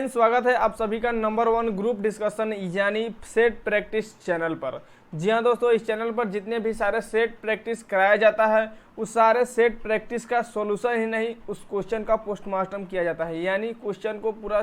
स्वागत है आप सभी का नंबर 1 ग्रुप डिस्कशन यानी सेट प्रैक्टिस चैनल पर। जी हाँ दोस्तों, इस चैनल पर जितने भी सारे सेट प्रैक्टिस कराया जाता है उस सारे सेट प्रैक्टिस का सॉल्यूशन ही नहीं, उस क्वेश्चन का पोस्टमार्टम किया जाता है। यानी क्वेश्चन को पूरा,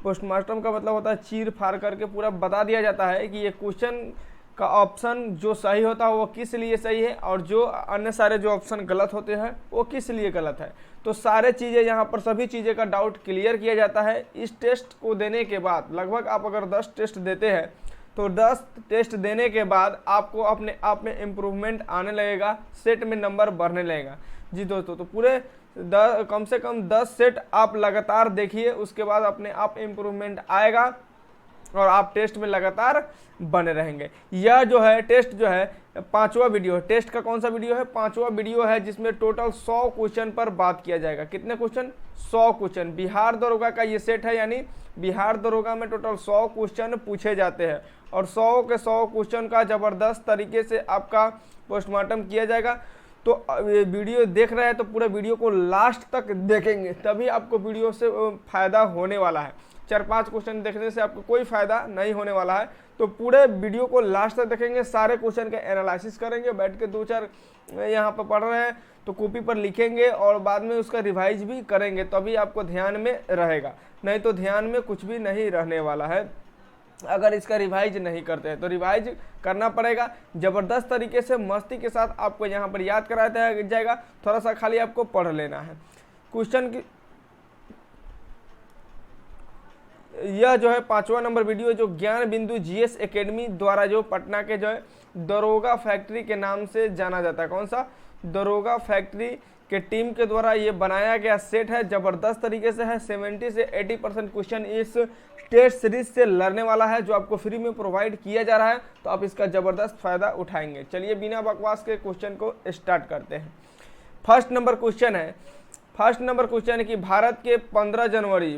पोस्टमार्टम का मतलब होता है चीर फाड़ करके पूरा बता दिया जाता है कि ये क्वेश्चन का ऑप्शन जो सही होता है वो किस लिए सही है और जो अन्य सारे जो ऑप्शन गलत होते हैं वो किस लिए गलत है। तो सारे चीज़ें यहाँ पर सभी चीज़ें का डाउट क्लियर किया जाता है। इस टेस्ट को देने के बाद लगभग आप अगर 10 टेस्ट देते हैं तो 10 टेस्ट देने के बाद आपको अपने आप में इम्प्रूवमेंट आने लगेगा, सेट में नंबर बढ़ने लगेगा। जी दोस्तों, तो पूरे कम से कम 10 सेट आप लगातार देखिए, उसके बाद अपने आप इम्प्रूवमेंट आएगा और आप टेस्ट में लगातार बने रहेंगे। यह जो है टेस्ट जो है 5वां वीडियो है। टेस्ट का कौन सा वीडियो है? 5वां वीडियो है, जिसमें टोटल 100 क्वेश्चन पर बात किया जाएगा। कितने क्वेश्चन? 100 क्वेश्चन। बिहार दरोगा का ये सेट है, यानी बिहार दरोगा में टोटल 100 क्वेश्चन पूछे जाते हैं और 100 के 100 क्वेश्चन का ज़बरदस्त तरीके से आपका पोस्टमार्टम किया जाएगा। तो वीडियो देख रहे हैं तो पूरे वीडियो को लास्ट तक देखेंगे, तभी आपको वीडियो से फ़ायदा होने वाला है। 4-5 क्वेश्चन देखने से आपको कोई फ़ायदा नहीं होने वाला है। तो पूरे वीडियो को लास्ट तक देखेंगे, सारे क्वेश्चन का एनालिसिस करेंगे, बैठ के 2-4 यहाँ पर पढ़ रहे हैं तो कॉपी पर लिखेंगे और बाद में उसका रिवाइज भी करेंगे, तभी आपको ध्यान में रहेगा। नहीं तो ध्यान में कुछ भी नहीं रहने वाला है अगर इसका रिवाइज नहीं करते हैं। तो रिवाइज करना पड़ेगा ज़बरदस्त तरीके से, मस्ती के साथ आपको यहाँ पर याद कराया जाएगा। थोड़ा सा खाली आपको पढ़ लेना है क्वेश्चन की। यह जो है 5वां नंबर वीडियो जो ज्ञान बिंदु जीएस एकेडमी द्वारा जो पटना के जो है दरोगा फैक्ट्री के नाम से जाना जाता है। कौन सा? दरोगा फैक्ट्री के टीम के द्वारा ये बनाया गया सेट है, ज़बरदस्त तरीके से है। 70 से 80% क्वेश्चन इस टेस्ट सीरीज से लड़ने वाला है, जो आपको फ्री में प्रोवाइड किया जा रहा है। तो आप इसका ज़बरदस्त फायदा उठाएंगे। चलिए बिना बकवास के क्वेश्चन को स्टार्ट करते हैं। फर्स्ट नंबर क्वेश्चन है कि भारत के 15 जनवरी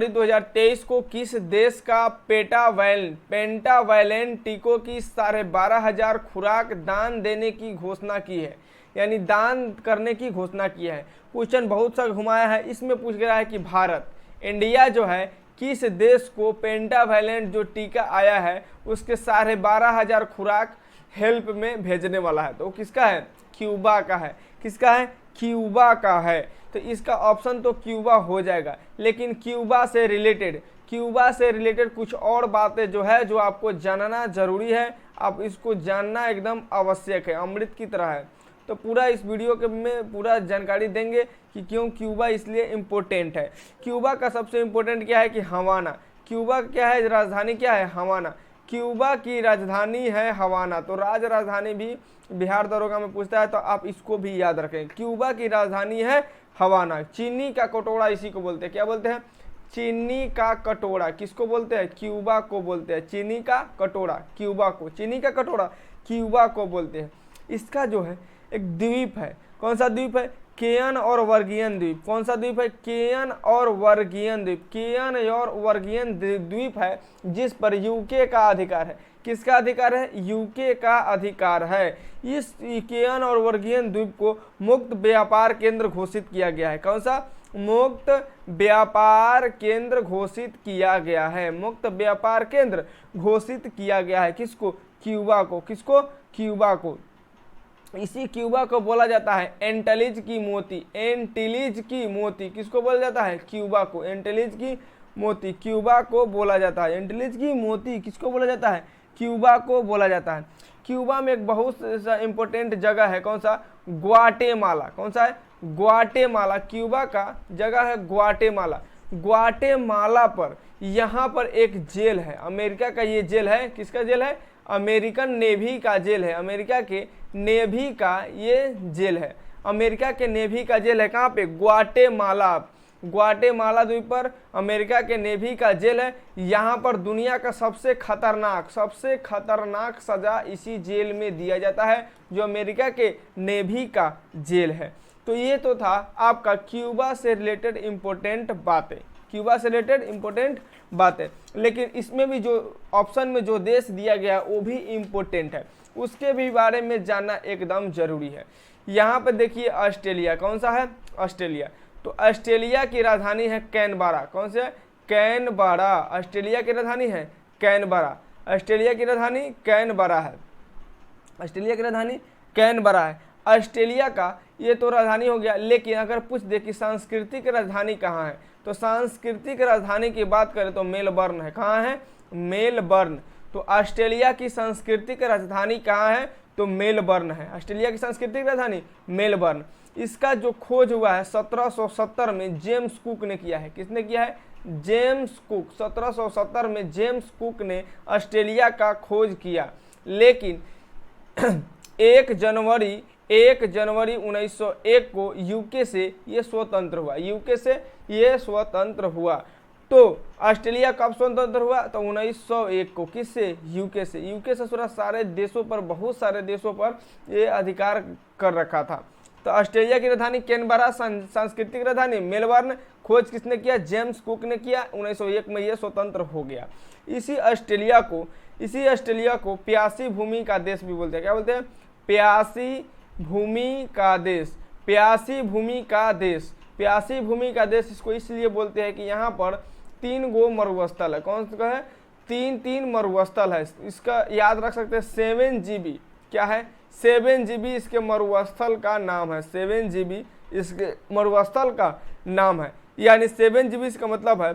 2023 को किस देश का पेंटावायलेंट टीकों की 12,500 खुराक दान देने की घोषणा की है, यानी दान करने की घोषणा की है। क्वेश्चन बहुत सा घुमाया है, इसमें पूछ गया है कि भारत, इंडिया जो है किस देश को पेंटावायलेंट जो टीका आया है उसके 12,500 खुराक हेल्प में भेजने वाला है। तो किसका है? क्यूबा का है। किसका है? क्यूबा का है। तो इसका ऑप्शन तो क्यूबा हो जाएगा, लेकिन क्यूबा से रिलेटेड कुछ और बातें जो है जो आपको जानना जरूरी है। आप इसको जानना एकदम आवश्यक है, अमृत की तरह है। तो पूरा इस वीडियो के में पूरा जानकारी देंगे कि क्यों क्यूबा इसलिए इम्पोर्टेंट है। क्यूबा का सबसे इम्पोर्टेंट क्या है कि हवाना। क्यूबा क्या है? राजधानी क्या है? हवाना। क्यूबा की राजधानी है हवाना। तो राजधानी भी बिहार दरोगा में पूछता है, तो आप इसको भी याद रखें। क्यूबा की राजधानी है हवाना। चीनी का कटोरा इसी को बोलते हैं। क्या बोलते हैं? चीनी का कटोरा। किसको बोलते हैं? क्यूबा को बोलते हैं। चीनी का कटोरा क्यूबा को, चीनी का कटोरा क्यूबा को बोलते हैं। इसका जो है एक द्वीप है। कौन सा द्वीप है? केयन और वर्गियन द्वीप। कौन सा द्वीप है? केयन और वर्गियन द्वीप। केयन और वर्गियन द्वीप है जिस पर यूके का अधिकार है। किसका अधिकार है? यूके का अधिकार है। इस केयन और वर्गियन द्वीप को मुक्त व्यापार केंद्र घोषित किया गया है। कौन सा? मुक्त व्यापार केंद्र घोषित किया गया है। मुक्त व्यापार केंद्र घोषित किया गया है। किसको? क्यूबा को। किसको? क्यूबा को। इसी क्यूबा को बोला जाता है एंटिलीज की मोती। एंटिलीज की मोती किसको बोला जाता है? क्यूबा को। एंटिलीज की मोती क्यूबा को बोला जाता है। एंटिलीज की मोती किसको बोला जाता है? क्यूबा को बोला जाता है। क्यूबा में एक बहुत सा इंपॉर्टेंट जगह है। कौन सा? ग्वाटेमाला। कौन सा है? ग्वाटेमाला। क्यूबा का जगह है ग्वाटेमाला। ग्वाटेमाला पर यहाँ पर एक जेल है, अमेरिका का ये जेल है। किसका जेल है? अमेरिकन नेवी का जेल है। अमेरिका के नेवी का ये जेल है। अमेरिका के नेवी का जेल है। कहाँ पे? ग्वाटेमाला। ग्वाटेमाला द्वीप पर अमेरिका के नेवी का जेल है। यहाँ पर दुनिया का सबसे खतरनाक सजा इसी जेल में दिया जाता है, जो अमेरिका के नेवी का जेल है। तो ये तो था आपका क्यूबा से रिलेटेड इम्पोर्टेंट बातें। लेकिन इसमें भी जो ऑप्शन में जो देश दिया गया है वो भी इम्पोर्टेंट है। उसके भी बारे में जानना एकदम जरूरी है। यहाँ पर देखिए ऑस्ट्रेलिया, कौन सा है? ऑस्ट्रेलिया। तो ऑस्ट्रेलिया की राजधानी है कैनबरा। कौन से है? कैनबरा। ऑस्ट्रेलिया की राजधानी है कैनबरा। ऑस्ट्रेलिया की राजधानी कैनबरा है। ऑस्ट्रेलिया की राजधानी कैनबरा है। ऑस्ट्रेलिया का ये तो राजधानी हो गया, लेकिन अगर पूछ दे कि सांस्कृतिक राजधानी कहाँ है, तो सांस्कृतिक राजधानी की बात करें तो मेलबर्न है। कहाँ है? मेलबर्न। तो ऑस्ट्रेलिया की सांस्कृतिक राजधानी कहाँ है? तो मेलबर्न है। ऑस्ट्रेलिया की सांस्कृतिक राजधानी मेलबर्न। इसका जो खोज हुआ है 1770 में जेम्स कुक ने किया है। किसने किया है? James cook. 1770 में जेम्स कुक ने ऑस्ट्रेलिया का खोज किया, लेकिन 1 जनवरी 1901 को यूके से ये स्वतंत्र हुआ। यूके से ये स्वतंत्र हुआ। तो ऑस्ट्रेलिया कब स्वतंत्र हुआ? तो 1901 को। किससे? यूके से। यूके से सारे देशों पर, बहुत सारे देशों पर ये अधिकार कर रखा था। तो ऑस्ट्रेलिया की राजधानी कैनबरा, सांस्कृतिक राजधानी मेलबर्न। खोज किसने किया? जेम्स कुक ने किया। 1901 में ये स्वतंत्र हो गया। इसी ऑस्ट्रेलिया को प्यासी भूमि का देश भी बोलते हैं। क्या बोलते हैं? प्यासी भूमि का देश। प्यासी भूमि का देश। प्यासी भूमि का देश इसको इसलिए बोलते हैं कि यहाँ पर 3 गो मरुस्थल है। कौन सा है? 3 मरुस्थल है। इसका याद रख सकते हैं 7 GB। क्या है? 7 GB इसके मरुस्थल का नाम है। 7 GB इसके मरुस्थल का नाम है। यानी 7 GB इसका मतलब है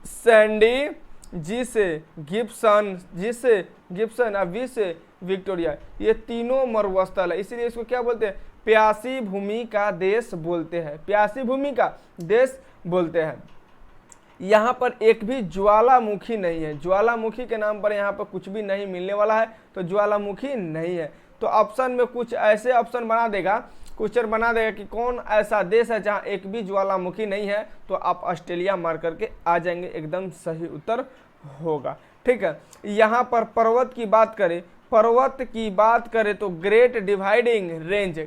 सैंडी, जी से गिब्सन, जी से गिब्सन और वी से विक्टोरिया। ये तीनों मरुस्थल है, इसीलिए इसको क्या बोलते हैं? प्यासी भूमि का देश बोलते हैं। प्यासी भूमि का देश बोलते हैं। यहाँ पर एक भी ज्वालामुखी नहीं है। ज्वालामुखी के नाम पर यहाँ पर कुछ भी नहीं मिलने वाला है, तो ज्वालामुखी नहीं है। तो ऑप्शन में कुछ ऐसे ऑप्शन बना देगा, क्वेश्चन बना देगा कि कौन ऐसा देश है जहाँ एक भी ज्वालामुखी नहीं है, तो आप ऑस्ट्रेलिया मार करके आ जाएंगे, एकदम सही उत्तर होगा। ठीक है। यहाँ पर पर्वत की बात करें तो ग्रेट डिवाइडिंग रेंज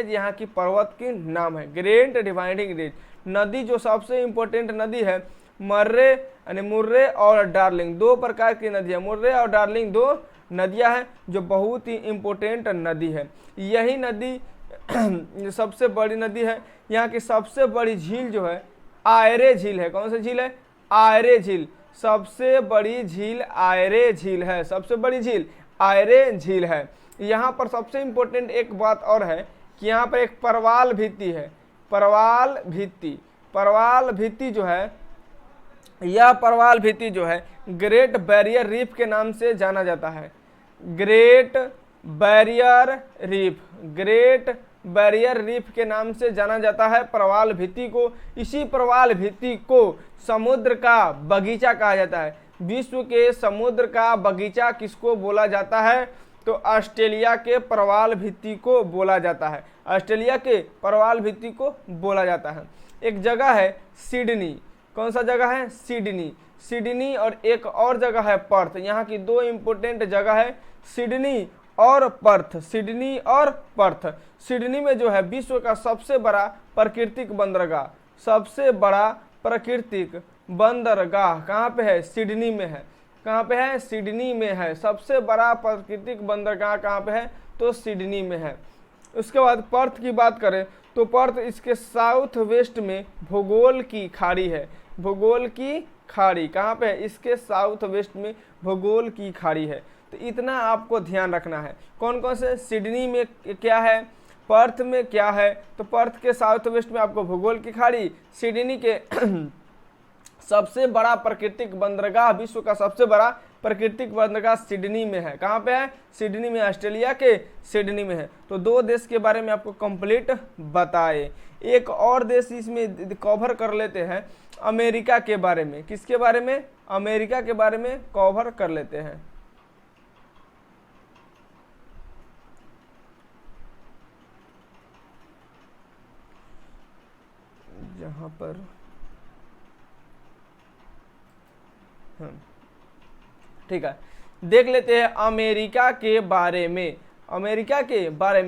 यहाँ की पर्वत की नाम है। Great dividing range. नदी जो सबसे इम्पोर्टेंट नदी है मुर्रे और डार्लिंग, 2 प्रकार की नदी है। मुर्रे और डार्लिंग 2 नदियां हैं जो बहुत ही इम्पोर्टेंट नदी है। यही नदी सबसे बड़ी नदी है। यहाँ की सबसे बड़ी झील जो है आयरे झील है। कौन सी झील है? आयरे झील। सबसे बड़ी झील आयरे झील है। सबसे बड़ी झील आयरे झील है। यहाँ पर सबसे इम्पोर्टेंट एक बात और है कि यहाँ पर एक परवाल भित्ति है। परवाल भित्ति जो है, यह परवाल भित्ति जो है ग्रेट बैरियर रीफ के नाम से जाना जाता है। ग्रेट बैरियर रीफ के नाम से जाना जाता है परवाल भित्ति को। इसी परवाल भित्ति को समुद्र का बगीचा कहा जाता है। विश्व के समुद्र का बगीचा किसको बोला जाता है? तो ऑस्ट्रेलिया के परवाल भित्ति को बोला जाता है। ऑस्ट्रेलिया के परवाल भित्ति को बोला जाता है। एक जगह है सिडनी। कौन सा जगह है? सिडनी और एक और जगह है पर्थ। यहाँ की 2 इम्पोर्टेंट जगह है, सिडनी और पर्थ। सिडनी में जो है विश्व का सबसे बड़ा प्राकृतिक बंदरगाह कहाँ पे है? सिडनी में है। कहाँ पे है? सिडनी में है। सबसे बड़ा प्राकृतिक बंदरगाह कहाँ पे है? तो सिडनी में है। उसके बाद पर्थ की बात करें तो पर्थ इसके साउथ वेस्ट में भूगोल की खाड़ी है। भूगोल की खाड़ी कहाँ पे है? इसके साउथ वेस्ट में भूगोल की खाड़ी है। तो इतना आपको ध्यान रखना है। कौन कौन से? सिडनी में क्या है, पर्थ में क्या है? तो पर्थ के साउथ वेस्ट में आपको भूगोल की खाड़ी, सिडनी के सबसे बड़ा प्राकृतिक बंदरगाह, विश्व का सबसे बड़ा प्राकृतिक बंदरगाह सिडनी में है। कहाँ पे है? सिडनी में, ऑस्ट्रेलिया के सिडनी में है। तो 2 देश के बारे में आपको कंप्लीट बताए। एक और देश इसमें कवर कर लेते हैं, अमेरिका के बारे में। किसके बारे में? अमेरिका के बारे में कवर कर लेते हैं। यहाँ पर ठीक है, देख लेते हैं अमेरिका के बारे में।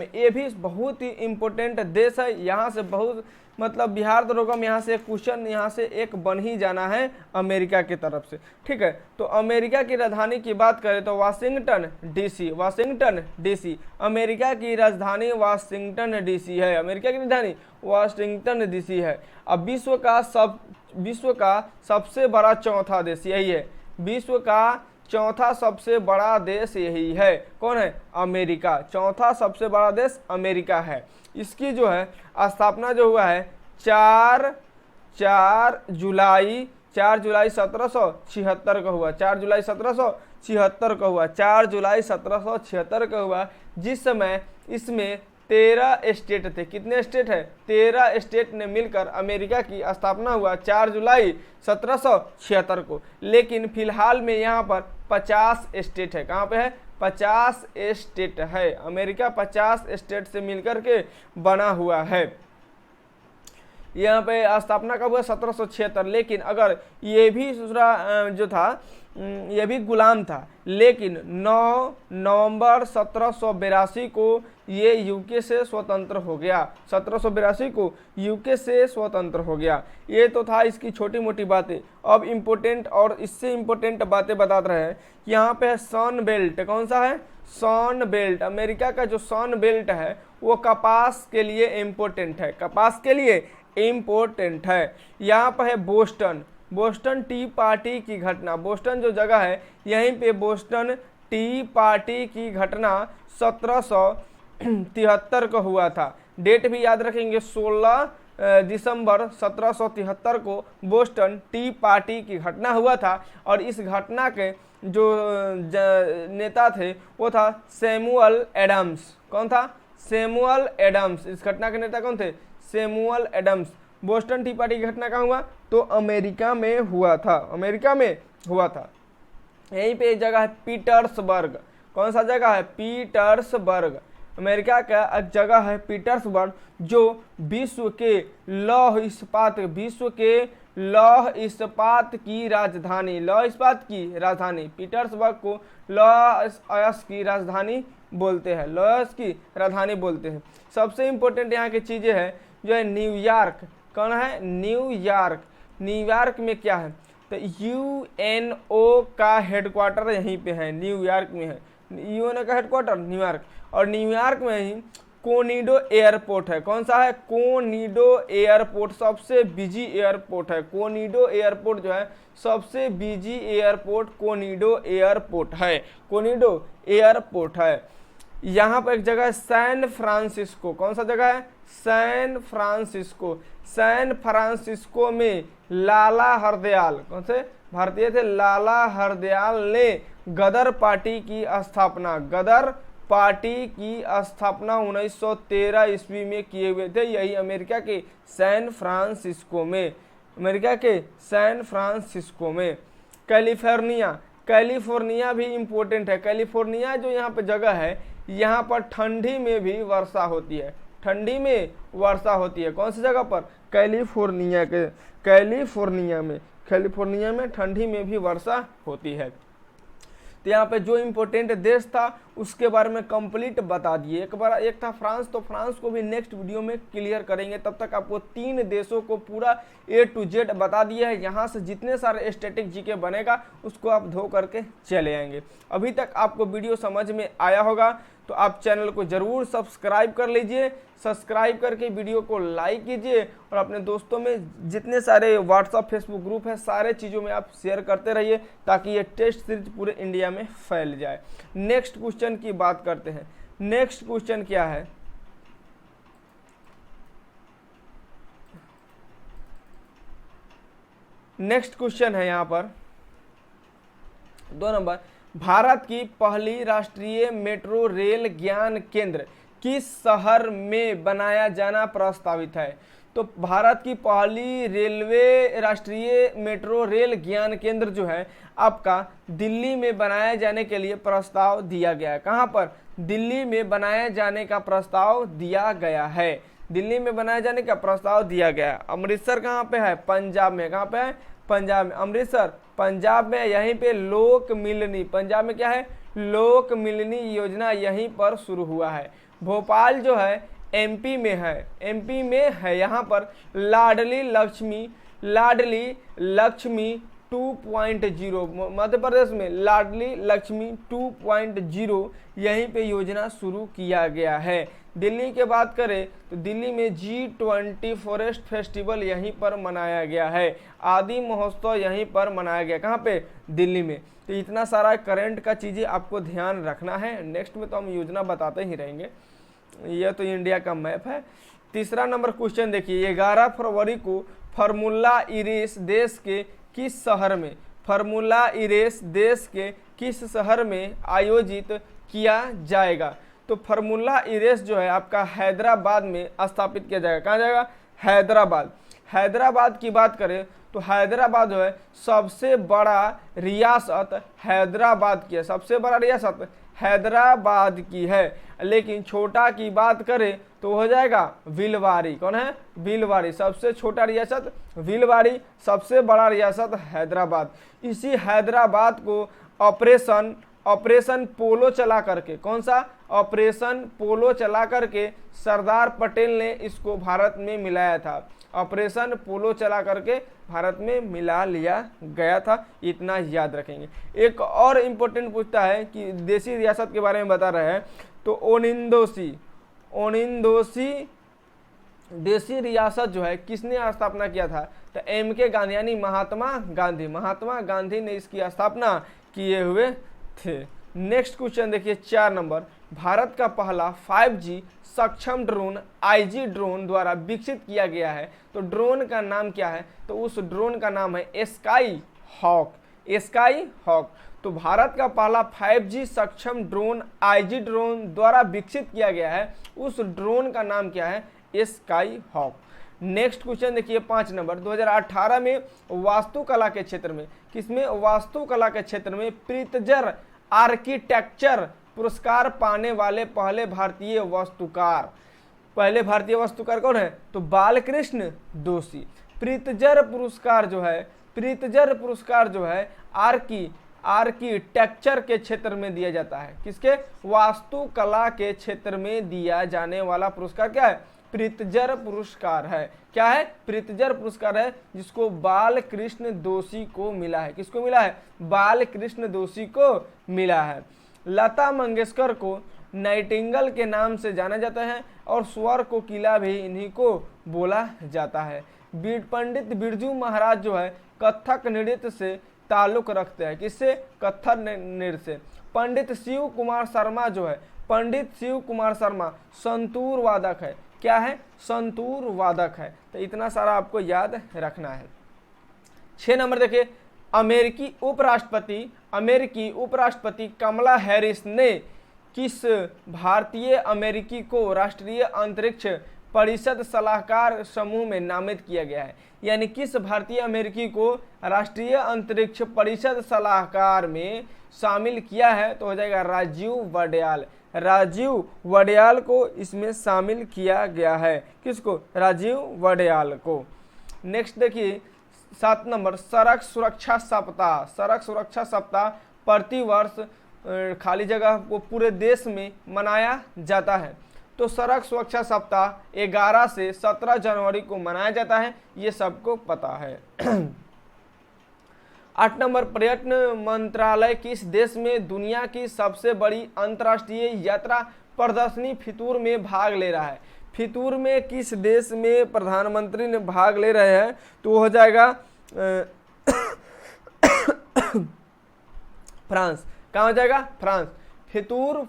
ये भी बहुत ही इम्पोर्टेंट देश है। यहाँ से बहुत मतलब बिहार दरोगा में यहाँ से एक क्वेश्चन यहाँ से एक बन ही जाना है अमेरिका की तरफ से। ठीक है, तो अमेरिका की राजधानी की बात करें तो Washington DC, Washington DC, America की राजधानी वाशिंगटन डीसी है, अमेरिका की राजधानी वाशिंगटन डीसी है। अब विश्व का सबसे बड़ा चौथा देश यही है, विश्व का चौथा सबसे बड़ा देश यही है, कौन है? अमेरिका। चौथा सबसे बड़ा देश अमेरिका है। इसकी जो है स्थापना जो हुआ है 4 जुलाई 1776 को हुआ, 4 जुलाई 1776 को हुआ, 4 जुलाई 1776 को हुआ, जिस समय इसमें 13 स्टेट थे। कितने स्टेट है? 13 स्टेट ने मिलकर अमेरिका की स्थापना हुआ 4 जुलाई 1776 को। लेकिन फिलहाल में यहाँ पर 50 स्टेट है। कहाँ पे है? 50 स्टेट है। अमेरिका 50 स्टेट से मिलकर के बना हुआ है। यहाँ पे स्थापना कब हुआ? 1776। लेकिन अगर ये भी दूसरा जो था ये भी गुलाम था, लेकिन 9 नवंबर 1782 को ये यूके से स्वतंत्र हो गया। 1782 को यूके से स्वतंत्र हो गया। ये तो था इसकी छोटी मोटी बातें। अब इम्पोर्टेंट और इससे इम्पोर्टेंट बातें बता रहे हैं। यहाँ पे है सन बेल्ट। कौन सा है? सन बेल्ट। अमेरिका का जो सन बेल्ट है वो कपास के लिए इम्पोर्टेंट है, कपास के लिए इम्पोर्टेंट है। यहाँ पर है बोस्टन, बोस्टन टी पार्टी की घटना। बोस्टन जो जगह है यहीं पे बोस्टन टी पार्टी की घटना 1773 को हुआ था। डेट भी याद रखेंगे, 16 दिसंबर 1773 को बोस्टन टी पार्टी की घटना हुआ था। और इस घटना के जो नेता थे वो था सैमुअल एडम्स। कौन था? Samuel Adams. इस घटना के नेता कौन थे? Samuel Adams. Boston tea party की घटना कहाँ हुआ? तो अमेरिका में हुआ था, अमेरिका में हुआ था। यहीं पे एक जगह है पीटर्सबर्ग। कौन सा जगह है? पीटर्सबर्ग। अमेरिका का एक जगह है पीटर्सबर्ग, जो विश्व के लौह इस्पात की राजधानी, लौह इस्पात की राजधानी। पीटर्सबर्ग को लौह अयस्क की राजधानी बोलते हैं, लौह अयस्क की राजधानी बोलते हैं। सबसे इम्पोर्टेंट यहाँ की चीज़ें हैं जो है न्यूयॉर्क। कौन है? न्यूयॉर्क। न्यूयॉर्क में क्या है? तो यूएनओ का हेडक्वार्टर यहीं पे है, न्यूयॉर्क में है। यूएनओ का हेडक्वार्टर न्यूयॉर्क। और न्यूयॉर्क में ही कोनिडो एयरपोर्ट है। कौन सा है? कोनिडो एयरपोर्ट सबसे बिजी एयरपोर्ट है। कोनिडो एयरपोर्ट जो है सबसे बिजी एयरपोर्ट कोनिडो एयरपोर्ट है, कोनिडो एयरपोर्ट है। यहाँ पर एक जगह है सैन फ्रांसिस्को। कौन सा जगह है? San Francisco. सैन फ्रांसिस्को में लाला हरदयाल, कौन से भारतीय थे? लाला हरदयाल ने गदर पार्टी की स्थापना, गदर पार्टी की स्थापना 1913 ईस्वी में किए हुए थे। यही अमेरिका के सैन फ्रांसिस्को में, अमेरिका के सैन फ्रांसिस्को में। कैलिफोर्निया, कैलिफोर्निया भी इम्पोर्टेंट है। कैलिफोर्निया जो यहाँ पे जगह है, यहाँ पर ठंडी में भी वर्षा होती है, ठंडी में वर्षा होती है। कौन सी जगह पर? कैलिफोर्निया के, कैलिफोर्निया में ठंडी में भी वर्षा होती है। तो यहाँ पे जो इम्पोर्टेंट देश था उसके बारे में कंप्लीट बता दिए। एक था फ्रांस, तो फ्रांस को भी नेक्स्ट वीडियो में क्लियर करेंगे। तब तक आपको 3 देशों को पूरा A to Z बता दिया है। यहाँ से जितने सारे स्टैटिक जीके बनेगा उसको आप धो करके चले आएंगे। अभी तक आपको वीडियो समझ में आया होगा तो आप चैनल को ज़रूर सब्सक्राइब कर लीजिए। सब्सक्राइब करके वीडियो को लाइक कीजिए और अपने दोस्तों में जितने सारे व्हाट्सअप फेसबुक ग्रुप है सारे चीज़ों में आप शेयर करते रहिए ताकि ये टेस्ट सीरीज पूरे इंडिया में फैल जाए। नेक्स्ट क्वेश्चन की बात करते हैं। नेक्स्ट क्वेश्चन क्या है? नेक्स्ट क्वेश्चन है यहाँ पर 2 नंबर, भारत की पहली राष्ट्रीय मेट्रो रेल ज्ञान केंद्र किस शहर में बनाया जाना प्रस्तावित है? तो भारत की पहली राष्ट्रीय मेट्रो रेल ज्ञान केंद्र जो है आपका दिल्ली में बनाए जाने के लिए प्रस्ताव दिया गया है। कहाँ पर? दिल्ली में बनाए जाने का प्रस्ताव दिया गया है। दिल्ली में बनाए जाने का प्रस्ताव दिया गया है। अमृतसर कहाँ पे है? पंजाब में। कहाँ पे है? पंजाब में। अमृतसर पंजाब में। यहीं पे लोक मिलनी, पंजाब में क्या है? लोक मिलनी योजना यहीं पर शुरू हुआ है। भोपाल जो है एमपी में है, एमपी में है यहाँ पर लाडली लक्ष्मी 2.0, मध्य प्रदेश में लाडली लक्ष्मी 2.0 यहीं पे योजना शुरू किया गया है। दिल्ली की बात करें तो दिल्ली में G20 फॉरेस्ट फेस्टिवल यहीं पर मनाया गया है, आदि महोत्सव यहीं पर मनाया गया, कहाँ पे, दिल्ली में। तो इतना सारा करंट का चीज़ें आपको ध्यान रखना है। नेक्स्ट में तो हम योजना बताते ही रहेंगे। यह तो इंडिया का मैप है। तीसरा नंबर क्वेश्चन देखिए, 11 फरवरी को फार्मूला इरेस देश के किस शहर में, फार्मूला इरेस देश के किस शहर में आयोजित किया जाएगा? तो फार्मूला इरेस जो है आपका हैदराबाद में स्थापित किया जाएगा। कहाँ जाएगा? हैदराबाद। हैदराबाद की बात करें तो हैदराबाद जो है सबसे बड़ा रियासत हैदराबाद की है, सबसे बड़ा रियासत हैदराबाद की है। लेकिन छोटा की बात करें तो हो जाएगा भीलवाड़ी। कौन है? भीलवाड़ी। सबसे छोटा रियासत भीलवाड़ी, सबसे बड़ा रियासत हैदराबाद। इसी हैदराबाद को ऑपरेशन पोलो चला करके, कौन सा? ऑपरेशन पोलो चला करके सरदार पटेल ने इसको भारत में मिलाया था। ऑपरेशन पोलो चला करके भारत में मिला लिया गया था, इतना याद रखेंगे। एक और इम्पोर्टेंट पूछता है कि देसी रियासत के बारे में बता रहे हैं, तो ओनिंदोसी देसी रियासत जो है किसने स्थापना किया था? तो MK गांधी यानी महात्मा गांधी ने इसकी स्थापना किए हुए थे। नेक्स्ट क्वेश्चन देखिए 4 नंबर, भारत का पहला 5G सक्षम ड्रोन IG ड्रोन द्वारा विकसित किया गया है, तो ड्रोन का नाम क्या है? तो उस ड्रोन का नाम है स्काई हॉक। तो भारत का पहला 5G सक्षम ड्रोन IG ड्रोन द्वारा विकसित किया गया है, उस ड्रोन का नाम क्या है? Sky hoc. नेक्स्ट क्वेश्चन देखिए 5 नंबर, 2018 में वास्तुकला के क्षेत्र में, किसमें? वास्तुकला के क्षेत्र में प्रीतजर आर्किटेक्चर पुरस्कार पाने वाले पहले भारतीय वास्तुकार कौन है? तो बालकृष्ण दोषी। प्रीतजर पुरस्कार जो है आर्किटेक्चर के क्षेत्र में दिया जाता है। किसके? वास्तुकला के क्षेत्र में दिया जाने वाला पुरस्कार क्या है? प्रीतजर पुरस्कार है। क्या है? प्रीतजर पुरस्कार है, जिसको बालकृष्ण दोषी को मिला है। किसको मिला है? बालकृष्ण दोषी को मिला है। लता मंगेशकर को नाइटिंगेल के नाम से जाना जाता है और स्वर कोकिला भी इन्हीं को बोला जाता है। पंडित बिरजू महाराज जो है कथक नृत्य से ताल्लुक रखते हैं। किससे? कथक नृत्य से। पंडित शिव कुमार शर्मा संतूर वादक है। क्या है? संतूर वादक है। तो इतना सारा आपको याद रखना है। 6 नंबर देखिए, अमेरिकी उपराष्ट्रपति कमला हैरिस ने किस भारतीय अमेरिकी को राष्ट्रीय अंतरिक्ष परिषद सलाहकार समूह में नामित किया गया है? यानी किस भारतीय अमेरिकी को राष्ट्रीय अंतरिक्ष परिषद सलाहकार में शामिल किया है? तो हो जाएगा राजीव वड़याल को इसमें शामिल किया गया है। किसको? राजीव वड़याल को। नेक्स्ट देखिए 7 नंबर, सड़क सुरक्षा सप्ताह प्रतिवर्ष खाली जगह को पूरे देश में मनाया जाता है। तो सड़क सुरक्षा सप्ताह 11 से 17 जनवरी को मनाया जाता है, ये सबको पता है। 8 नंबर, पर्यटन मंत्रालय किस देश में दुनिया की सबसे बड़ी अंतर्राष्ट्रीय यात्रा प्रदर्शनी फितूर में भाग ले रहा है? फितूर में किस देश में प्रधानमंत्री ने भाग ले रहे हैं? तो हो जाएगा फ्रांस। कहाँ हो जाएगा? फ्रांस। फितूर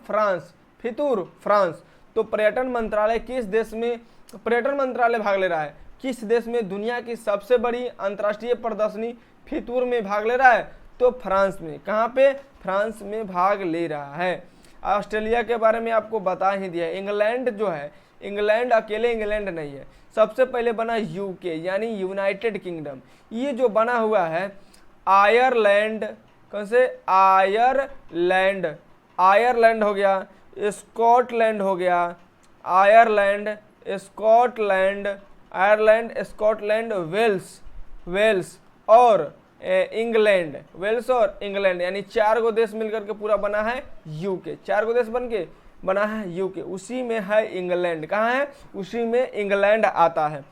फ्रांस। तो पर्यटन मंत्रालय किस देश में पर्यटन मंत्रालय भाग ले रहा है? किस देश में दुनिया की सबसे बड़ी अंतर्राष्ट्रीय प्रदर्शनी फितूर में भाग ले रहा है? तो फ्रांस में। कहाँ पे? फ्रांस में भाग ले रहा है। ऑस्ट्रेलिया के बारे में आपको बता ही दिया। इंग्लैंड जो है, इंग्लैंड अकेले इंग्लैंड नहीं है, सबसे पहले बना यूके यानी यूनाइटेड किंगडम। ये जो बना हुआ है आयरलैंड, कौन से? आयरलैंड हो गया, स्कॉटलैंड हो गया, आयरलैंड, स्कॉटलैंड, वेल्स और इंग्लैंड, यानी 4 गो देश मिलकर के पूरा बना है यूके। 4 गो देश बन के बना है यूके, उसी में है इंग्लैंड। कहाँ है? उसी में इंग्लैंड आता है।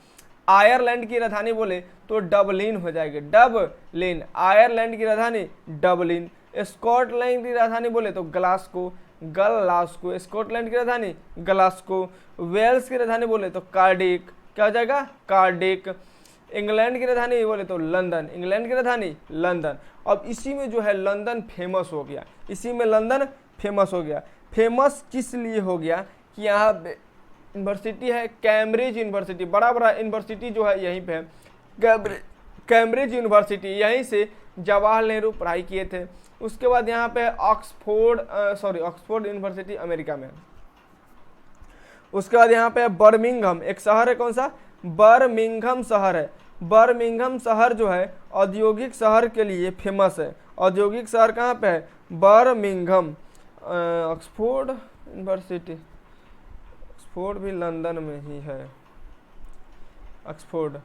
आयरलैंड की राजधानी बोले तो डबलिन हो जाएगी, डबलिन। आयरलैंड की राजधानी डबलिन। स्कॉटलैंड की राजधानी बोले तो ग्लासगो, ग्लासगो। स्कॉटलैंड की राजधानी ग्लासगो। वेल्स की राजधानी बोले तो कार्डिक, क्या हो जाएगा? कार्डिक। इंग्लैंड की राजधानी बोले तो लंदन, इंग्लैंड की राजधानी लंदन। अब इसी में जो है लंदन फेमस हो गया, इसी में लंदन फेमस हो गया। फेमस किस लिए हो गया कि यहाँ पे यूनिवर्सिटी है कैम्ब्रिज यूनिवर्सिटी, बड़ा बड़ा यूनिवर्सिटी जो है यहीं पे है, कैम्ब्रिज यूनिवर्सिटी, यहीं से जवाहरलाल नेहरू पढ़ाई किए थे। उसके बाद यहाँ पे ऑक्सफोर्ड यूनिवर्सिटी अमेरिका में। उसके बाद यहाँ पे बर्मिंघम, एक शहर है, कौन सा? बर्मिंघम शहर है। बर्मिंघम शहर जो है औद्योगिक शहर के लिए फेमस है। औद्योगिक शहर कहाँ पे है? बर्मिंघम। ऑक्सफोर्ड यूनिवर्सिटी, ऑक्सफोर्ड भी लंदन में ही है, ऑक्सफोर्ड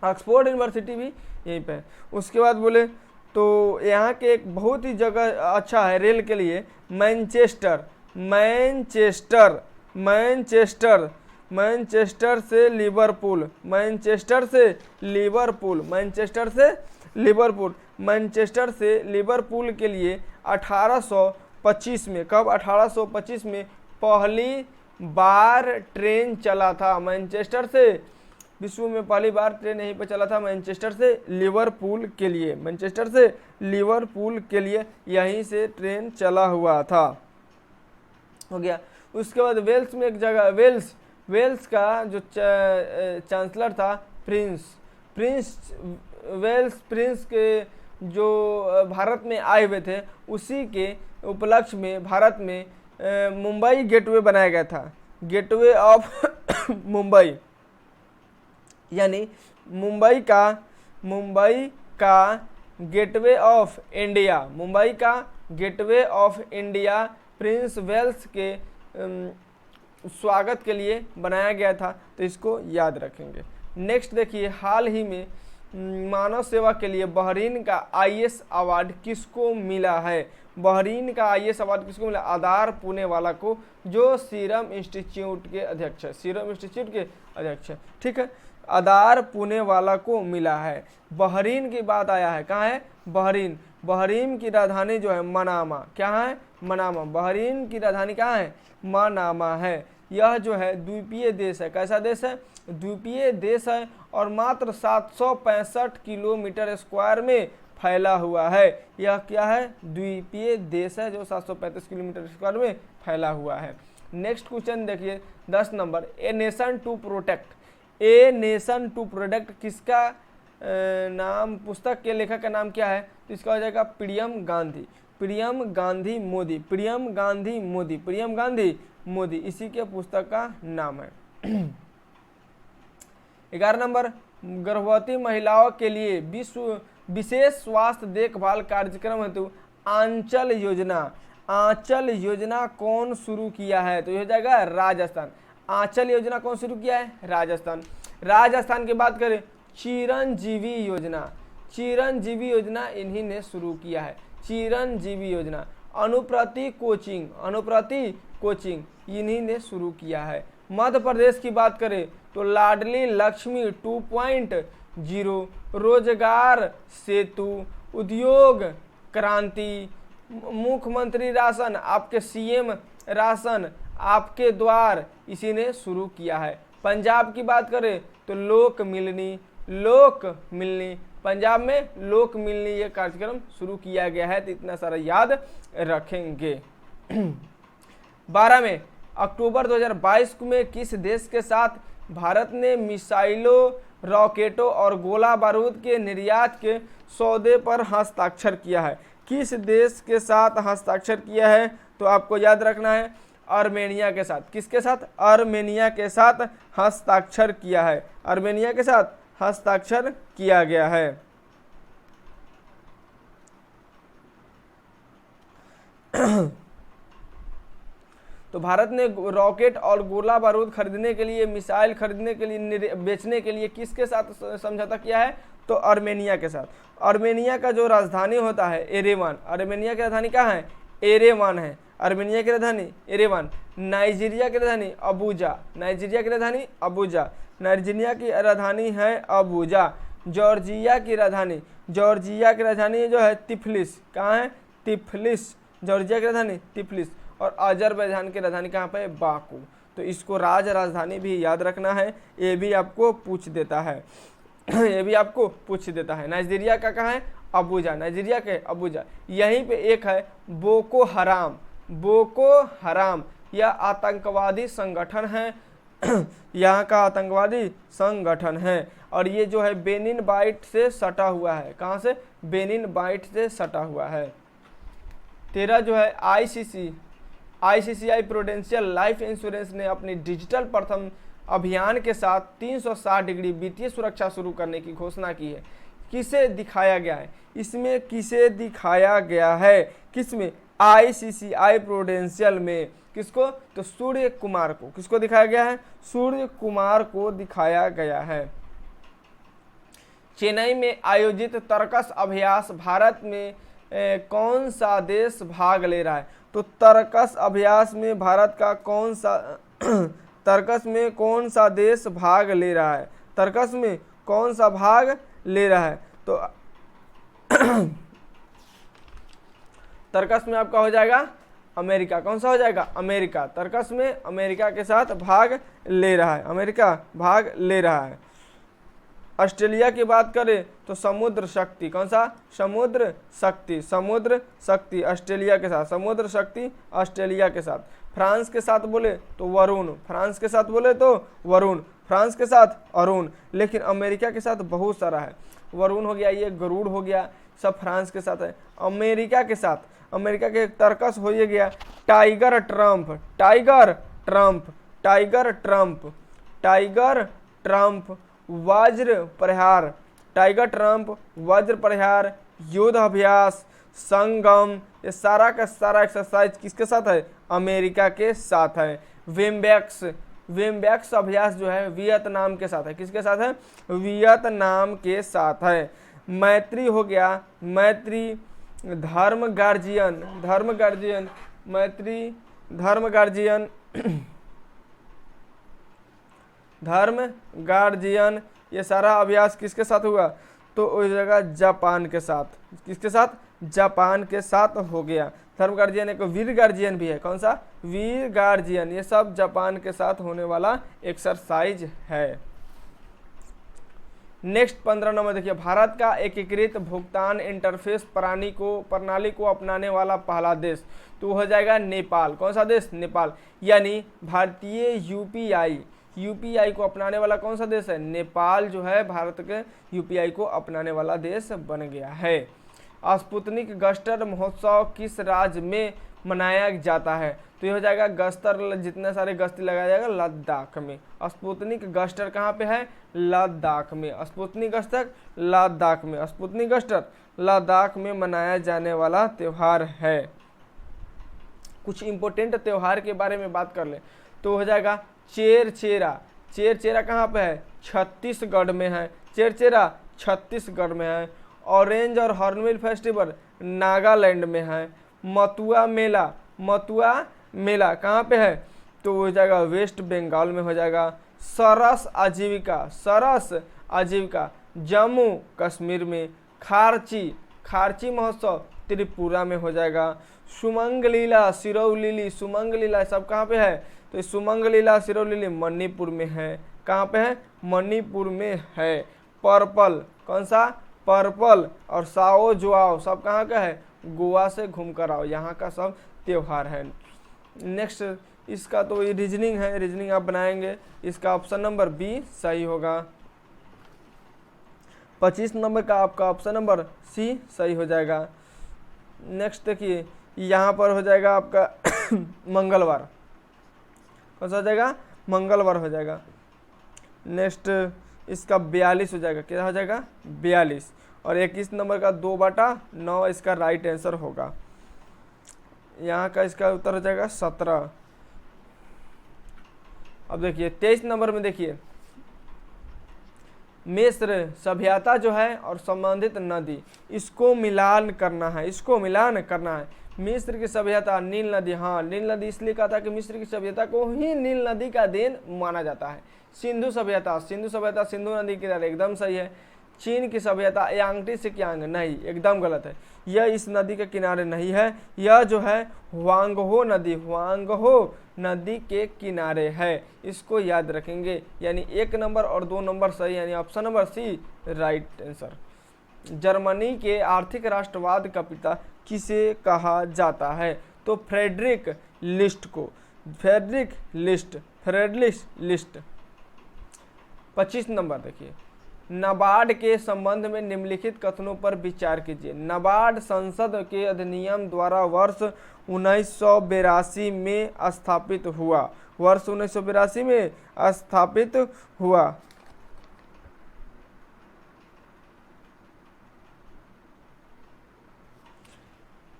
ऑक्सफोर्ड यूनिवर्सिटी भी यहीं पे है। उसके बाद बोले तो यहाँ के एक बहुत ही जगह अच्छा है रेल के लिए, मैनचेस्टर, मैनचेस्टर, मैनचेस्टर, मैनचेस्टर से लिवरपूल, मैनचेस्टर से लिवरपूल, मैनचेस्टर से लिवरपूल। मैनचेस्टर से लिवरपूल के लिए 1825 में, कब? 1825 में पहली बार ट्रेन चला था। मैनचेस्टर से विश्व में पहली बार ट्रेन यहीं पे चला था, मैनचेस्टर से लिवरपूल के लिए, मैनचेस्टर से लिवरपूल के लिए यहीं से ट्रेन चला हुआ था। हो गया। उसके बाद वेल्स में एक जगह, वेल्स का जो चांसलर था प्रिंस वेल्स प्रिंस के जो भारत में आए हुए थे, उसी के उपलक्ष्य में भारत में मुंबई गेटवे बनाया गया था, गेटवे ऑफ मुंबई, यानी मुंबई का गेटवे ऑफ इंडिया, मुंबई का Gateway of India Prince Wales के स्वागत के लिए बनाया गया था, तो इसको याद रखेंगे। नेक्स्ट देखिए, हाल ही में मानव सेवा के लिए बहरीन का आईएस अवार्ड किसको मिला है? बहरीन का आईएस अवार्ड किसको मिला? आधार पूनेवाला को, जो सीरम इंस्टीट्यूट के अध्यक्ष है, सीरम इंस्टीट्यूट के अध्यक्ष है। ठीक है, आधार पूनेवाला को मिला है। बहरीन की बात आया है, कहाँ है? बहरीन। बहरीन की राजधानी जो है मनामा, क्या है? मनामा। बहरीन की राजधानी कहाँ है? मनामा है। यह जो है द्वीपीय देश है। कैसा देश है? द्वीपीय देश है और मात्र 765 किलोमीटर स्क्वायर में फैला हुआ है। यह क्या है? द्वीपीय देश है जो 735 किलोमीटर स्क्वायर में फैला हुआ है। नेक्स्ट क्वेश्चन देखिए 10 नंबर, a nation to protect, a nation to protect किसका नाम, पुस्तक के लेखक का नाम क्या है? तो इसका हो जाएगा प्रियम गांधी, प्रियम गांधी मोदी, प्रियम गांधी मोदी, प्रियम गांधी मोदी, इसी के पुस्तक का नाम है। 11 नंबर, गर्भवती महिलाओं के लिए विशेष स्वास्थ्य देखभाल कार्यक्रम हेतु आंचल योजना, आंचल योजना कौन शुरू किया है? तो यह हो जाएगा राजस्थान। आंचल योजना कौन शुरू किया है? राजस्थान। राजस्थान की बात करें, चिरंजीवी योजना, चिरंजीवी योजना इन्हीं ने शुरू किया है, चिरंजीवी योजना। अनुप्रति कोचिंग, अनुप्रति कोचिंग इन्हीं ने शुरू किया है। मध्य प्रदेश की बात करें तो लाडली लक्ष्मी 2.0, रोजगार सेतु, उद्योग क्रांति, मुख्यमंत्री राशन, आपके सीएम राशन, आपके द्वार, इसी ने शुरू किया है। पंजाब की बात करें तो लोक मिलनी, लोक मिलनी, पंजाब में लोक मिलनी ये कार्यक्रम शुरू किया गया है, तो इतना सारा याद रखेंगे। 12 में, अक्टूबर 2022 में किस देश के साथ भारत ने मिसाइलों, रॉकेटों और गोला बारूद के निर्यात के सौदे पर हस्ताक्षर किया है? किस देश के साथ हस्ताक्षर किया है? तो आपको याद रखना है आर्मेनिया के साथ। किसके साथ? आर्मेनिया के साथ हस्ताक्षर किया है, आर्मेनिया के साथ हस्ताक्षर किया गया है। तो भारत ने रॉकेट और गोला बारूद खरीदने के लिए, मिसाइल खरीदने के लिए, बेचने के लिए किसके साथ समझौता किया है? तो आर्मेनिया के साथ। आर्मेनिया का जो राजधानी होता है एरेवान, आर्मेनिया की राजधानी कहाँ है? एरेवान है। आर्मेनिया की राजधानी एरेवान। नाइजीरिया की राजधानी अबूजा, नाइजीरिया की राजधानी अबूजा, नाइजीरिया की राजधानी है अबूजा। जॉर्जिया की राजधानी, जॉर्जिया की राजधानी जो है तिफलिस, कहाँ है? तिफलिस, जॉर्जिया की राजधानी तिफलिस। और अजरबैजान की राजधानी कहाँ पे? बाकू। तो इसको राजधानी भी याद रखना है, ये भी आपको पूछ देता है ये भी आपको पूछ देता है। नाइजीरिया का कहाँ है? अबूजा, नाइजीरिया के अबूजा। यहीं पे एक है बोको हराम, बोको हराम यह आतंकवादी संगठन है यहाँ का आतंकवादी संगठन है। और ये जो है बेनिन बाइट से सटा हुआ है। कहाँ से? बेनिन बाइट से सटा हुआ है। 13 जो है आईसीसीआई प्रूडेंशियल लाइफ इंश्योरेंस ने अपनी डिजिटल प्रथम अभियान के साथ 360 डिग्री वित्तीय सुरक्षा शुरू करने की घोषणा की है। किसे दिखाया गया है? इसमें किसे दिखाया गया है? किसमें? आईसीसीआई प्रूडेंशियल में। किसको? तो सूर्य कुमार को। किसको दिखाया गया है? सूर्य कुमार को दिखाया गया है। चेन्नई में आयोजित तर्कस अभ्यास भारत में कौन सा देश भाग ले रहा है? तो तर्कस अभ्यास में भारत का कौन सा तर्कस में कौन सा देश भाग ले रहा है? तर्कस में कौन सा भाग ले रहा है? तो तर्कस में आपका हो जाएगा अमेरिका। कौन सा हो जाएगा? अमेरिका। तर्कस में अमेरिका के साथ भाग ले रहा है, अमेरिका भाग ले रहा है। ऑस्ट्रेलिया की बात करें तो समुद्र शक्ति, कौन सा? समुद्र शक्ति, समुद्र शक्ति ऑस्ट्रेलिया के साथ, समुद्र शक्ति ऑस्ट्रेलिया के साथ। फ्रांस के साथ बोले तो वरुण, फ्रांस के साथ बोले तो वरुण, फ्रांस के साथ अरुण। लेकिन अमेरिका के साथ बहुत सारा है। वरुण हो गया, ये गरुड़ हो गया, सब फ्रांस के साथ है। अमेरिका के साथ, अमेरिका के तर्कस हो ये गया tiger Trump, tiger Trump, tiger Trump, tiger Trump, वज्र प्रहार, टाइगर ट्रंप, वज्र प्रहार, युद्ध अभ्यास, संगम, ये सारा का सारा एक्सरसाइज किसके साथ है? अमेरिका के साथ है। विम्बेक्स, विम्बेक्स अभ्यास जो है वियतनाम के साथ है। किसके साथ है? वियतनाम के साथ है। मैत्री हो गया, मैत्री, धर्म गार्जियन, धर्म गार्जियन, मैत्री, धर्म गार्जियन धर्म गार्जियन, ये सारा अभ्यास किसके साथ हुआ? तो उस जगह जापान के साथ। किसके साथ? जापान के साथ हो गया। धर्म गार्जियन एक वीर गार्जियन भी है। कौन सा? वीर गार्जियन। ये सब जापान के साथ होने वाला एक्सरसाइज है। नेक्स्ट 15 नंबर देखिए, भारत का एकीकृत भुगतान इंटरफेस प्रणाली को अपनाने वाला पहला देश तो हो जाएगा नेपाल। कौन सा देश? नेपाल। यानी भारतीय यूपीआई को अपनाने वाला कौन सा देश है? नेपाल जो है भारत के यूपीआई को अपनाने वाला देश बन गया है। स्पुतनिक गस्टर महोत्सव किस राज्य में मनाया जाता है? तो ये हो जाएगा गस्तर, जितने सारे गश्ती लगाया जाएगा लद्दाख में। स्पुतनिक गस्टर कहाँ पे है? लद्दाख में। स्पुतनिक गस्टर लद्दाख में, स्पुतनिक गस्टर लद्दाख में मनाया जाने वाला त्यौहार है। कुछ इंपॉर्टेंट त्यौहार के बारे में बात कर ले तो हो जाएगा चेरचेरा। चेरचेरा कहाँ पे है? छत्तीसगढ़ में है। चेरचेरा छत्तीसगढ़ में है। ऑरेंज और हॉर्नबिल फेस्टिवल नागालैंड में है। मथुआ मेला, मथुआ मेला कहाँ पे है? तो हो जाएगा वेस्ट बंगाल में हो जाएगा। सरस आजीविका, सरस आजीविका जम्मू कश्मीर में। खारची, खारची महोत्सव त्रिपुरा में हो जाएगा। सुमंग लीला, सिरौलीली, सुमंग लीला सब कहाँ पे है? तो सुमंग लीला सिरौलीली मणिपुर में है। कहाँ पे है? मणिपुर में है। पर्पल, कौन सा? पर्पल और साओ जुआओ सब कहाँ का है? गोवा से घूम कर आओ, यहाँ का सब त्योहार है। नेक्स्ट इसका तो ये रीजनिंग है, रीजनिंग आप बनाएंगे। इसका ऑप्शन नंबर बी सही होगा। 25 नंबर का आपका ऑप्शन नंबर सी सही हो जाएगा। नेक्स्ट देखिए, यहाँ पर हो जाएगा आपका मंगलवार। कौन सा हो जाएगा? मंगलवार हो जाएगा। नेक्स्ट इसका 42 हो जाएगा। क्या हो जाएगा? 42। और 21 नंबर का 2/9 इसका राइट आंसर होगा। यहाँ का इसका उत्तर हो जाएगा 17। अब देखिए 23 नंबर में देखिए, मिस्र सभ्यता जो है और संबंधित नदी, इसको मिलान करना है, इसको मिलान करना है। मिस्र की सभ्यता नील नदी, हाँ नील नदी इसलिए कहा था कि मिस्र की सभ्यता को ही नील नदी का देन माना जाता है। सिंधु सभ्यता, सिंधु सभ्यता सिंधु नदी के किनारे, एकदम सही है। चीन की सभ्यता यांगटी से कियांग, नहीं एकदम गलत है, यह इस नदी के किनारे नहीं है, यह जो है हुआंगहो नदी, हुआंगहो नदी के किनारे है, इसको याद रखेंगे। यानी 1 नंबर और 2 नंबर सही, यानी ऑप्शन नंबर सी राइट आंसर। जर्मनी के आर्थिक राष्ट्रवाद का पिता किसे कहा जाता है? तो फ्रेडरिक लिस्ट को, फ्रेडरिक लिस्ट। 25 नंबर देखिए, नाबार्ड के संबंध में निम्नलिखित कथनों पर विचार कीजिए। नाबार्ड संसद के अधिनियम द्वारा वर्ष 1982 में स्थापित हुआ, वर्ष 1982 में स्थापित हुआ।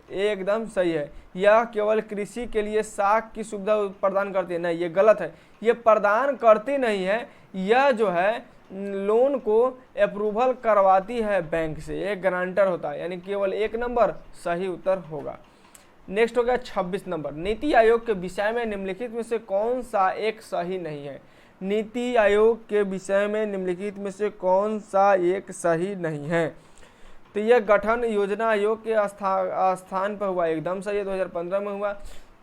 एकदम सही है। यह केवल कृषि के लिए साख की सुविधा प्रदान करती है, नहीं ये गलत है, ये प्रदान करती नहीं है, यह जो है लोन को अप्रूवल करवाती है बैंक से, एक गारंटर होता है, यानी केवल 1 नंबर सही उत्तर होगा। नेक्स्ट हो गया 26 नंबर, नीति आयोग के विषय में निम्नलिखित में से कौन सा एक सही नहीं है? नीति आयोग के विषय में निम्नलिखित में से कौन सा एक सही नहीं है? तो यह गठन योजना आयोग के स्थान पर हुआ, एकदम सही है, 2015 में हुआ,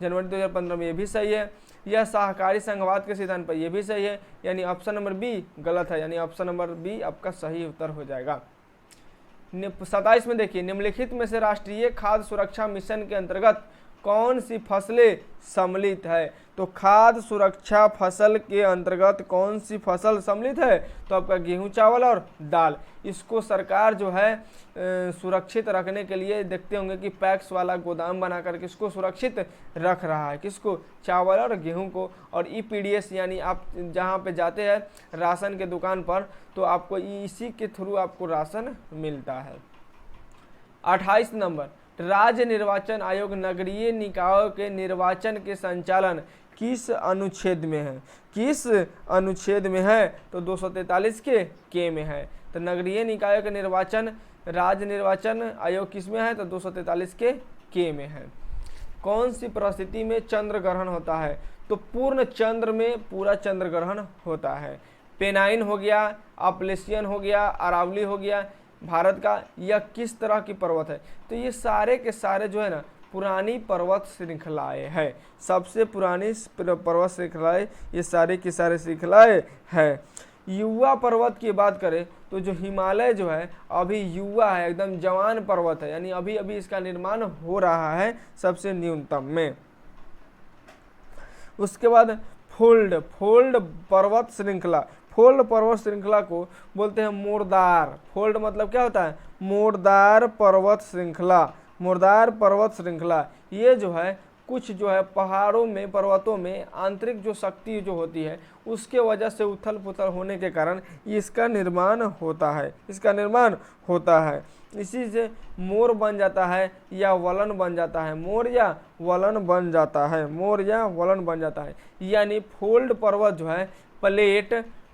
जनवरी 2015 में, ये भी सही है। यह सहकारी संघवाद के सिद्धांत पर, यह भी सही है, यानी ऑप्शन नंबर बी गलत है, यानी ऑप्शन नंबर बी आपका सही उत्तर हो जाएगा। 27 में देखिए, निम्नलिखित में से राष्ट्रीय खाद्य सुरक्षा मिशन के अंतर्गत कौन सी फसलें सम्मिलित है? तो खाद्य सुरक्षा फसल के अंतर्गत कौन सी फसल सम्मिलित है? तो आपका गेहूं, चावल और दाल। इसको सरकार जो है सुरक्षित रखने के लिए देखते होंगे कि पैक्स वाला गोदाम बना करके इसको सुरक्षित रख रहा है, किसको? चावल और गेहूं को। और ईपीडीएस यानी आप जहां पे जाते हैं राशन के दुकान पर, तो आपको इसी के थ्रू आपको राशन मिलता है। 28 नंबर, राज्य निर्वाचन आयोग नगरीय निकायों के निर्वाचन के संचालन किस अनुच्छेद में है? किस अनुच्छेद में है? तो 243 के में है। तो नगरीय निकायों के निर्वाचन राज्य निर्वाचन आयोग किस में है? तो 243 के में है। कौन सी परिस्थिति में चंद्र ग्रहण होता है? तो पूर्ण चंद्र में पूरा चंद्र ग्रहण होता है। पेनाइन हो गया, अपलेशियन हो गया, अरावली हो गया भारत का, यह किस तरह की पर्वत है? तो ये सारे के सारे जो है ना पुरानी पर्वत श्रृंखलाएं है, सबसे पुरानी पर्वत श्रृंखलाएं ये सारे की सारे श्रृंखलाएं है। युवा पर्वत की बात करें तो जो हिमालय जो है अभी युवा है, एकदम जवान पर्वत है, यानी अभी अभी इसका निर्माण हो रहा है सबसे न्यूनतम में। उसके बाद फोल्ड पर्वत श्रृंखला, फोल्ड पर्वत श्रृंखला को बोलते हैं मोरदार। फोल्ड मतलब क्या होता है? मोरदार पर्वत श्रृंखला, मोरदार पर्वत श्रृंखला। ये जो है कुछ जो है पहाड़ों में, पर्वतों में आंतरिक जो शक्ति जो होती है उसके वजह से उथल पुथल होने के कारण इसका निर्माण होता है, इसका निर्माण होता है। इसी से मोर बन जाता है या वलन बन जाता है, मोर या वलन बन जाता है, मोर या वलन बन जाता है। यानी फोल्ड पर्वत जो है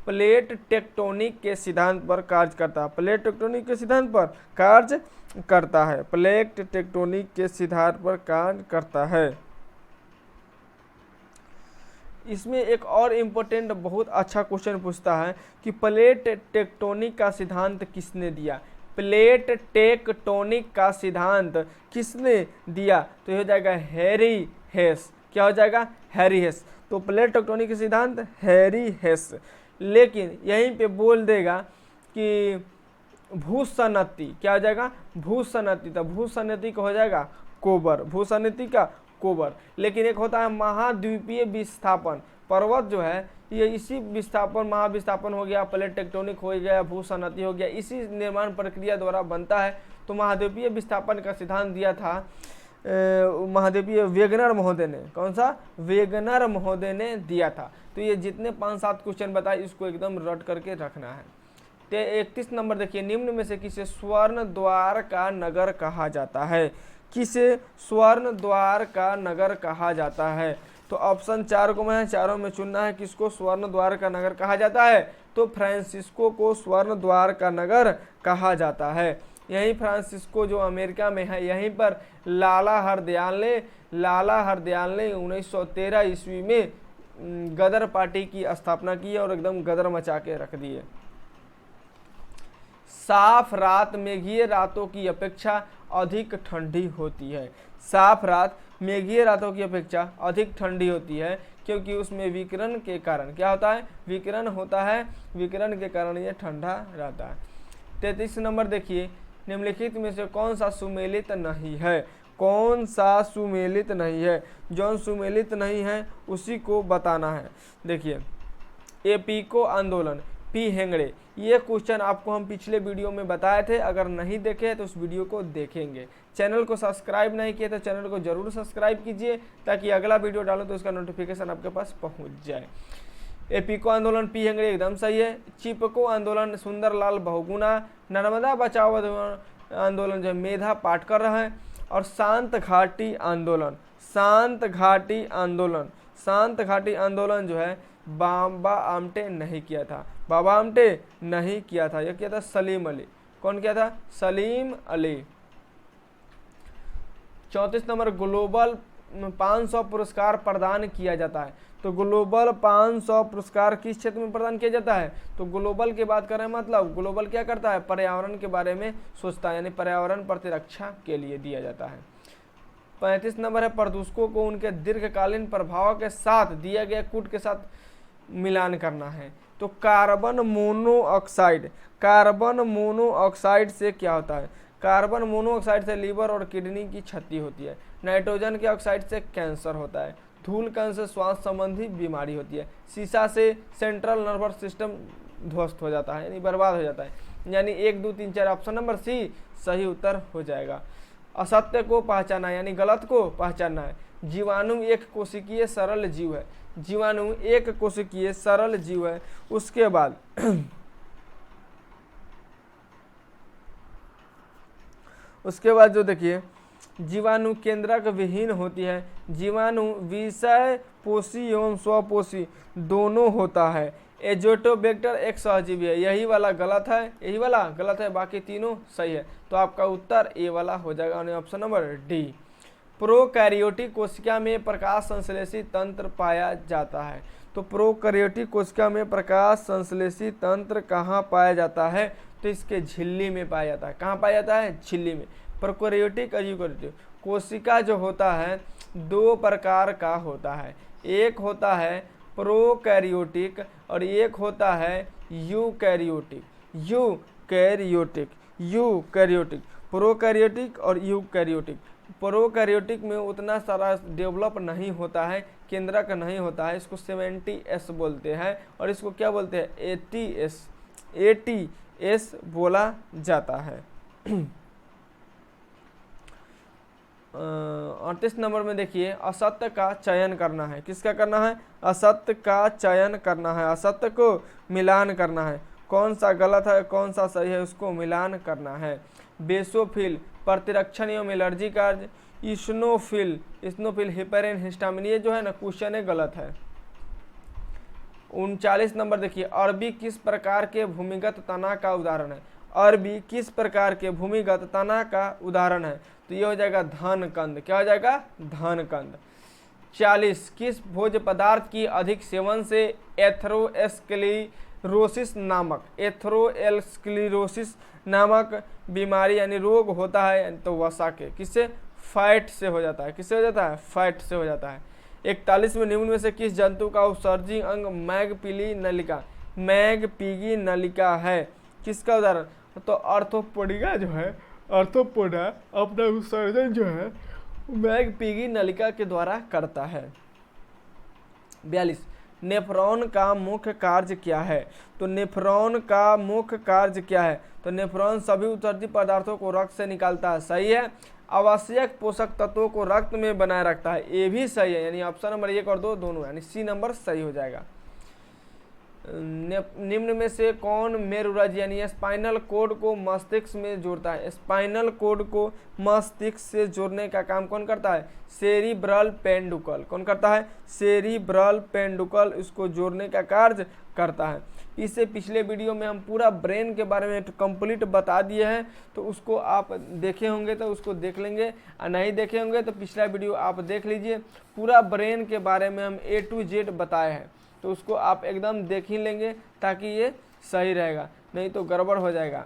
प्लेट टेक्टोनिक के सिद्धांत पर कार्य करता है, प्लेट टेक्टोनिक के सिद्धांत पर कार्य करता है, प्लेट टेक्टोनिक के सिद्धांत पर कार्य करता है। इसमें एक और इम्पोर्टेंट बहुत अच्छा क्वेश्चन पूछता है कि प्लेट टेक्टोनिक का सिद्धांत किसने दिया? प्लेट टेक्टोनिक का सिद्धांत किसने दिया? तो ये हो जाएगा हैरी हेस। क्या हो जाएगा? हैरी हेस। तो प्लेट टेक्टोनिक का सिद्धांत हैरी हेस। लेकिन यहीं पे बोल देगा कि भूसन्नति, क्या हो जाएगा? भूसन्नति। तो भूसन्नति का हो जाएगा कोबर, भूसन्नति का कोबर। लेकिन एक होता है महाद्वीपीय विस्थापन, पर्वत जो है ये इसी विस्थापन, महाविस्थापन हो गया, प्लेट टेक्टोनिक हो गया, भूसन्नति हो गया, इसी निर्माण प्रक्रिया द्वारा बनता है। तो महाद्वीपीय विस्थापन का सिद्धांत दिया था महाद्वीपीय वेगनर महोदय ने। कौन सा? वेगनर महोदय ने दिया था। तो ये जितने 5-7 क्वेश्चन बताए इसको एकदम रट करके रखना है। तो 31 नंबर देखिए, निम्न में से किसे स्वर्ण द्वार का नगर कहा जाता है? किसे स्वर्ण द्वार का नगर कहा जाता है? तो ऑप्शन 4 को मैं चारों में चुनना है, किसको स्वर्ण द्वार का नगर कहा जाता है? तो फ्रांसिस्को को स्वर्ण द्वार का नगर कहा जाता है। यहीं फ्रांसिस्को जो अमेरिका में है, यहीं पर लाला हरदयाल ने 1913 ईस्वी में गदर पार्टी की स्थापना की और एकदम गदर मचा के रख दी है। साफ रात मेघीय रातों की अपेक्षा अधिक ठंडी होती है। साफ रात मेघीय रातों की अपेक्षा अधिक ठंडी होती है क्योंकि उसमें विकिरण के कारण क्या होता है, विकिरण होता है, विकिरण के कारण ये ठंडा रहता है। 33 नंबर देखिए, निम्नलिखित में से कौन सा सुमेलित नहीं है, कौन सा सुमेलित नहीं है, जो सुमेलित नहीं है उसी को बताना है। देखिए, एपीको आंदोलन, पी हेगड़े, ये क्वेश्चन आपको हम पिछले वीडियो में बताए थे, अगर नहीं देखे तो उस वीडियो को देखेंगे। चैनल को सब्सक्राइब नहीं किए तो चैनल को जरूर सब्सक्राइब कीजिए ताकि अगला वीडियो डालो तो उसका नोटिफिकेशन आपके पास पहुंच जाए। एपीको आंदोलन पी हेगड़े एकदम सही है। चिपको आंदोलन सुंदरलाल बहुगुणा। नर्मदा बचाओ आंदोलन जो मेधा पाटकर है। और शांत घाटी आंदोलन, शांत घाटी आंदोलन, शांत घाटी आंदोलन जो है बाबा आमटे नहीं किया था, बाबा आमटे नहीं किया था, यह किया था सलीम अली। कौन किया था? सलीम अली। 34 नंबर, ग्लोबल 500 पुरस्कार प्रदान किया जाता है। तो ग्लोबल 500 पुरस्कार किस क्षेत्र में प्रदान किया जाता है? तो ग्लोबल की बात करें, मतलब ग्लोबल क्या करता है, पर्यावरण के बारे में सोचता है, यानी पर्यावरण प्रतिरक्षा के लिए दिया जाता है। 35 नंबर है, प्रदूषकों को उनके दीर्घकालीन प्रभाव के साथ दिया गया कूट के साथ मिलान करना है। तो कार्बन मोनोऑक्साइड, कार्बन मोनोऑक्साइड से क्या होता है? कार्बन मोनोऑक्साइड से लीवर और किडनी की क्षति होती है। नाइट्रोजन के ऑक्साइड से कैंसर होता है। धूल कण से श्वास संबंधी बीमारी होती है। सीसा से सेंट्रल नर्वस सिस्टम ध्वस्त हो जाता है, यानी बर्बाद हो जाता है। यानी 1, 2, 3, 4 ऑप्शन नंबर सी सही उत्तर हो जाएगा। असत्य को पहचाना है, यानी गलत को पहचानना है। जीवाणु एक कोशिकीय सरल जीव है, जीवाणु एक कोशिकीय सरल जीव है। उसके बाद जो देखिए, जीवाणु केंद्रक विहीन होती है। जीवाणु विषय पोषी एवं स्वपोषी दोनों होता है। एजोटोबैक्टर एक सहजीवी है, यही वाला गलत है, यही वाला गलत है, बाकी तीनों सही है। तो आपका उत्तर ए वाला हो जाएगा, यानी ऑप्शन नंबर डी। प्रोकैरियोटिक कोशिका में प्रकाश संश्लेषी तंत्र पाया जाता है। तो प्रोकैरियोटिक कोशिका में प्रकाश संश्लेषी तंत्र कहाँ पाया जाता है? तो इसके झिल्ली में पाया जाता है। कहाँ पाया जाता है? झिल्ली में। प्रोकैरियोटिक और यूकैरियोटिक कोशिका जो होता है 2 प्रकार का होता है। एक होता है प्रोकैरियोटिक और एक होता है यूकैरियोटिक। यूकैरियोटिक, यूकैरियोटिक, प्रोकैरियोटिक और यूकैरियोटिक। प्रोकैरियोटिक में उतना सारा डेवलप नहीं होता है, केंद्रक नहीं होता है, इसको 70S बोलते हैं और इसको क्या बोलते हैं? ATS बोला जाता है। 38 नंबर में देखिए, असत्य का चयन करना है। किसका करना है? असत्य का चयन करना है, असत्य को मिलान करना है। कौन सा गलत है कौन सा सही है उसको मिलान करना है। बेसोफिल प्रतिरक्षण एवं एलर्जी कार्य। इस्नोफिल हिपेरिन हिस्टामिन, ये जो है ना क्वेश्चन है गलत है। 39 नंबर देखिए, अरबी किस प्रकार के भूमिगत तना का उदाहरण है? अरबी किस प्रकार के भूमिगत तना का उदाहरण है? तो ये हो जाएगा धनकंद। क्या हो जाएगा? धनकंद। 40, किस भोज्य पदार्थ की अधिक सेवन से एथेरोस्क्लेरोसिस नामक बीमारी यानी रोग होता है? तो वसा के, किससे? फैट से हो जाता है। किससे हो जाता है? फैट से हो जाता है। 41 में निम्न में से किस जंतु का उत्सर्जी अंग मैगपीली नलिका है? किसका उदाहरण? तो आर्थ्रोपोडा जो है, आर्थ्रोपोडा अपना उत्सर्जन जो है मैगपीली नलिका के द्वारा करता है। 42, नेफ्रॉन का मुख्य कार्य क्या है? तो नेफ्रॉन का मुख्य कार्य क्या है? तो नेफ्रॉन सभी उत्सर्जित पदार्थों को रक्त से निकालता है। सही है। आवश्यक पोषक तत्वों को रक्त में बनाए रखता है, ये भी सही है, यानी ऑप्शन नंबर 1 और 2 दोनों, यानी सी नंबर सही हो जाएगा। निम्न में से कौन मेरुरज यानी स्पाइनल कोड को मस्तिष्क में जोड़ता है? स्पाइनल कोड को मस्तिष्क से जोड़ने का काम कौन करता है? सेरिब्रल पेंडुकल। कौन करता है? सेरिब्रल पेंडुकल इसको जोड़ने का कार्य करता है। इससे पिछले वीडियो में हम पूरा ब्रेन के बारे में कंप्लीट बता दिए हैं, तो उसको आप देखे होंगे तो उसको देख लेंगे, और नहीं देखे होंगे तो पिछला वीडियो आप देख लीजिए। पूरा ब्रेन के बारे में हम A to Z बताए हैं, तो उसको आप एकदम देख ही लेंगे ताकि ये सही रहेगा, नहीं तो गड़बड़ हो जाएगा।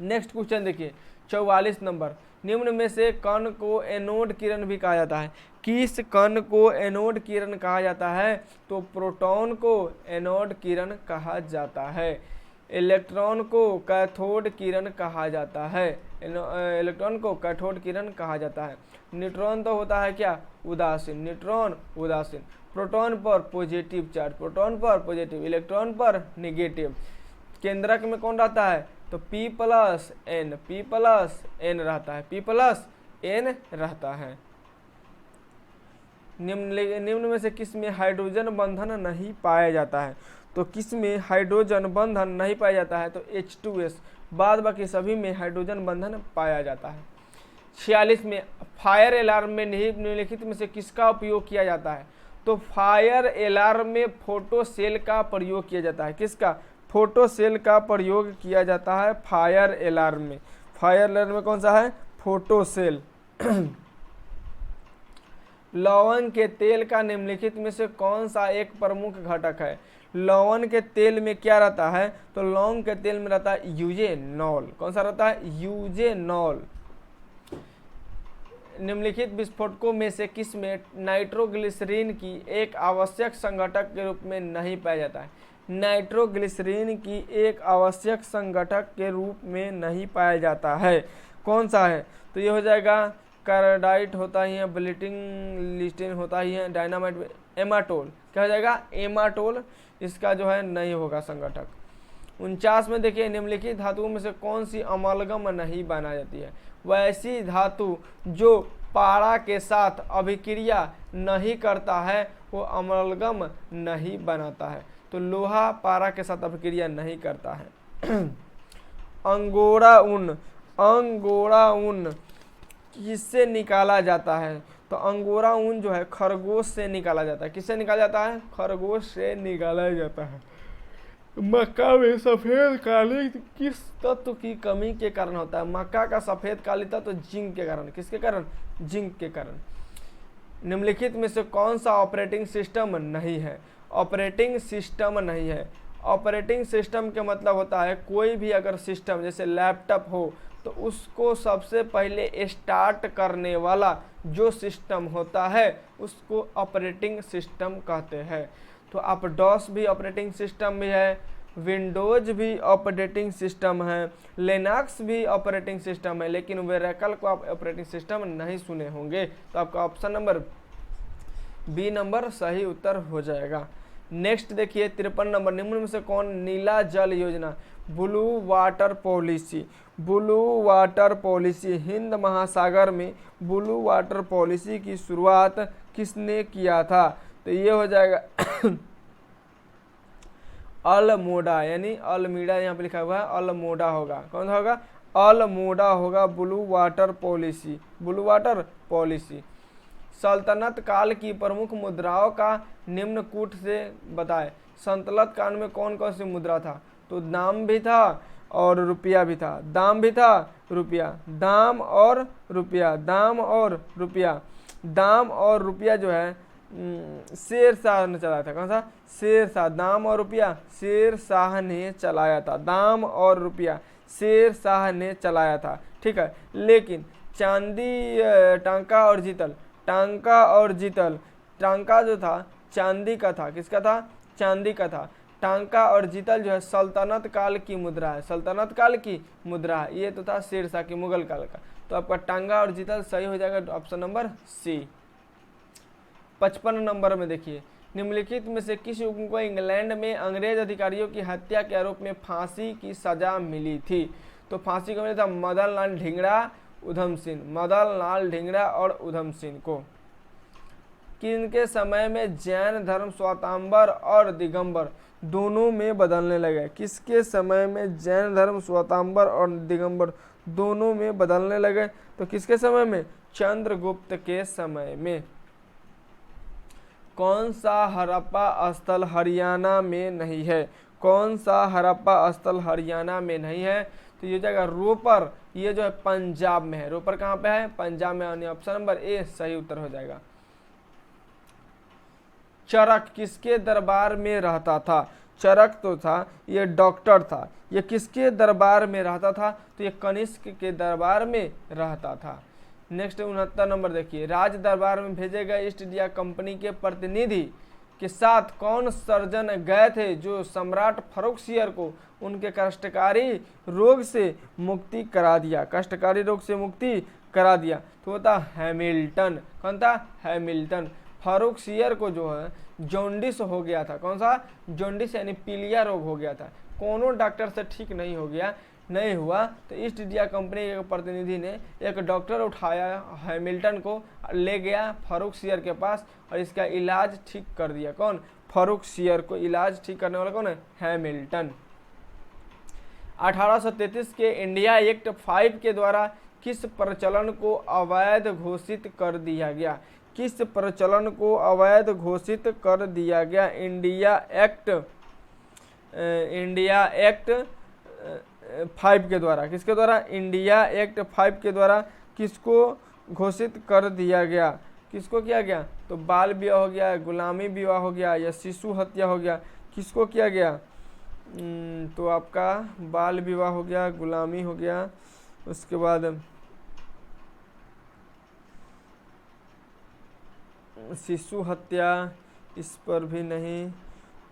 नेक्स्ट क्वेश्चन देखिए 44 नंबर, निम्न में से कण को एनोड किरण भी कहा जाता है। किस कण को एनोड किरण कहा जाता है? तो प्रोटॉन को एनोड किरण कहा जाता है। इलेक्ट्रॉन को कैथोड किरण कहा जाता है। इलेक्ट्रॉन को कैथोड किरण कहा जाता है। न्यूट्रॉन तो होता है क्या? उदासीन। न्यूट्रॉन उदासीन। प्रोटॉन पर पॉजिटिव चार्ज, प्रोटॉन पर पॉजिटिव, इलेक्ट्रॉन पर निगेटिव। केंद्रक में कौन रहता है? तो P प्लस N रहता है, P प्लस N रहता है। निम्न में से किस में हाइड्रोजन बंधन नहीं पाया जाता है? तो किस में हाइड्रोजन बंधन नहीं पाया जाता है? तो H2S, बाद बाकी सभी में हाइड्रोजन बंधन पाया जाता है। 46 में फायर अलार्म में निम्नलिखित में से किसका उपयोग किया जाता है? तो फायर अलार्म में फोटो सेल का प्रयोग किया जाता है। किसका? फोटो सेल का प्रयोग किया जाता है फायर अलार्म में। फायर अलार्म में कौन सा है? Photo cell. लवण के तेल का निम्नलिखित में से कौन सा एक प्रमुख घटक है? लवण के तेल में क्या रहता है? तो लौंग के तेल में रहता है यूजेनॉल। कौन सा रहता है? यूजेनॉल। निम्नलिखित विस्फोटकों में से किस में नाइट्रोग्लिसरीन की एक आवश्यक संघटक के रूप में नहीं पाया जाता है? नाइट्रोग्लिसरीन की एक आवश्यक संघटक के रूप में नहीं पाया जाता है। कौन सा है? तो ये हो जाएगा कार्डाइट होता ही है, ब्लीटिंग लिस्टीन होता ही है, डायनामाइट, एमाटोल। क्या हो जाएगा? एमाटोल इसका जो है नहीं होगा संघटक। 49 में देखिए निम्नलिखित धातुओं में से कौन सी अमलगम नहीं बना जाती है? वैसी धातु जो पारा के साथ अभिक्रिया नहीं करता है वो अमलगम नहीं बनाता है। तो लोहा पारा के साथ अभिक्रिया नहीं करता है। अंगोरा ऊन, अंगोरा ऊन किससे निकाला जाता है? तो अंगोरा ऊन जो है खरगोश से निकाला जाता है। किससे निकाला जाता है? खरगोश से निकाला जाता है। मक्का में सफेद काली किस तत्व की कमी के कारण होता है? मक्का का सफेद काली तत्व जिंक के कारण। किसके कारण? जिंक के कारण। निम्नलिखित में से कौन सा ऑपरेटिंग सिस्टम नहीं है? ऑपरेटिंग सिस्टम नहीं है। ऑपरेटिंग सिस्टम के मतलब होता है कोई भी अगर सिस्टम जैसे लैपटॉप हो तो उसको सबसे पहले स्टार्ट करने वाला जो सिस्टम होता है उसको ऑपरेटिंग सिस्टम कहते हैं। तो आप डॉस भी ऑपरेटिंग सिस्टम भी है, विंडोज भी ऑपरेटिंग सिस्टम है, लिनक्स भी ऑपरेटिंग सिस्टम है, लेकिन वेरेकल को आप ऑपरेटिंग सिस्टम नहीं सुने होंगे। तो आपका ऑप्शन नंबर बी नंबर सही उत्तर हो जाएगा। नेक्स्ट देखिए 53 नंबर, निम्न में से कौन नीला जल योजना, blue water policy, blue water policy, Hind महासागर में ब्लू वाटर पॉलिसी की शुरुआत किसने किया था? तो ये हो जाएगा अल्मोड़ा, यानी अल्मीडा यहाँ पे लिखा हुआ है, अल्मोड़ा होगा। कौन सा होगा? अल्मोड़ा होगा blue water policy, blue water policy. सल्तनत काल की प्रमुख मुद्राओं का निम्न कूट से बताएं। सल्तनत काल में कौन कौन सी मुद्रा था? तो दाम भी था और रुपया भी था। दाम भी था, रुपया, दाम और रुपया, दाम और रुपया। दाम और रुपया जो है शेर शाह ने चलाया था। कौन सा? शेर शाह। दाम और रुपया शेर शाह ने चलाया था। दाम और रुपया शेर शाह ने चलाया था। ठीक है, लेकिन चांदी, टांका और जीतल, टांका और जीतल, टांका जो था चांदी का था। किसका था? चांदी का था। टांका और जीतल जो है सल्तनत काल की मुद्रा है, सल्तनत काल की मुद्रा है। ये तो था शेर शाह की, मुगल काल का। तो आपका टांगा और जीतल सही हो जाएगा, ऑप्शन नंबर सी। 55 नंबर में देखिए निम्नलिखित में से किस युग को इंग्लैंड में अंग्रेज अधिकारियों की हत्या के आरोप में फांसी की सजा मिली थी? तो फांसी को मिला था मदन लाल ढींगरा, उधम सिंह, मदन लाल ढींगरा और उधम सिंह को। किनके समय में जैन धर्म श्वेतांबर और दिगंबर दोनों में बदलने लगे? किसके समय में जैन धर्म श्वेतांबर और दिगंबर दोनों में बदलने लगे? तो किसके समय में? चंद्रगुप्त के समय में। कौन सा हड़प्पा स्थल हरियाणा में नहीं है? कौन सा हड़प्पा स्थल हरियाणा में नहीं है? तो ये हो जाएगा रोपर, ये जो है पंजाब में है। रोपर कहाँ पे है? पंजाब में। यानी ऑप्शन नंबर ए सही उत्तर हो जाएगा। चरक किसके दरबार में रहता था? चरक तो था, ये डॉक्टर था। ये किसके दरबार में रहता था? तो ये कनिष्क के दरबार में रहता था। नेक्स्ट 69 नंबर देखिए, राज दरबार में भेजे गए ईस्ट इंडिया कंपनी के प्रतिनिधि के साथ कौन सर्जन गए थे जो सम्राट फर्रुखसियर को उनके कष्टकारी रोग से मुक्ति करा दिया? कष्टकारी रोग से मुक्ति करा दिया तो वो था हैमिल्टन। कौन था? हैमिल्टन। फर्रुखसियर को जो है जॉन्डिस हो गया था। कौन सा? जॉन्डिस यानी पीलिया रोग हो गया था। कोनो डॉक्टर से ठीक नहीं हुआ तो ईस्ट इंडिया कंपनी के प्रतिनिधि ने एक डॉक्टर उठाया, हैमिल्टन को ले गया फर्रुखसियर के पास और इसका इलाज ठीक कर दिया। कौन? फर्रुखसियर को इलाज ठीक करने वाला कौन है? हैमिल्टन। 1833 के इंडिया एक्ट 5 के द्वारा किस प्रचलन को अवैध घोषित कर दिया गया? किस प्रचलन को अवैध घोषित कर दिया गया? इंडिया एक्ट 5 के द्वारा। किसके द्वारा? इंडिया एक्ट 5 के द्वारा किसको घोषित कर दिया गया? किसको किया गया? तो बाल विवाह हो गया, गुलामी विवाह हो गया या शिशु हत्या हो गया, किसको किया गया? तो आपका बाल विवाह हो गया, गुलामी हो गया, उसके बाद शिशु हत्या, इस पर भी नहीं,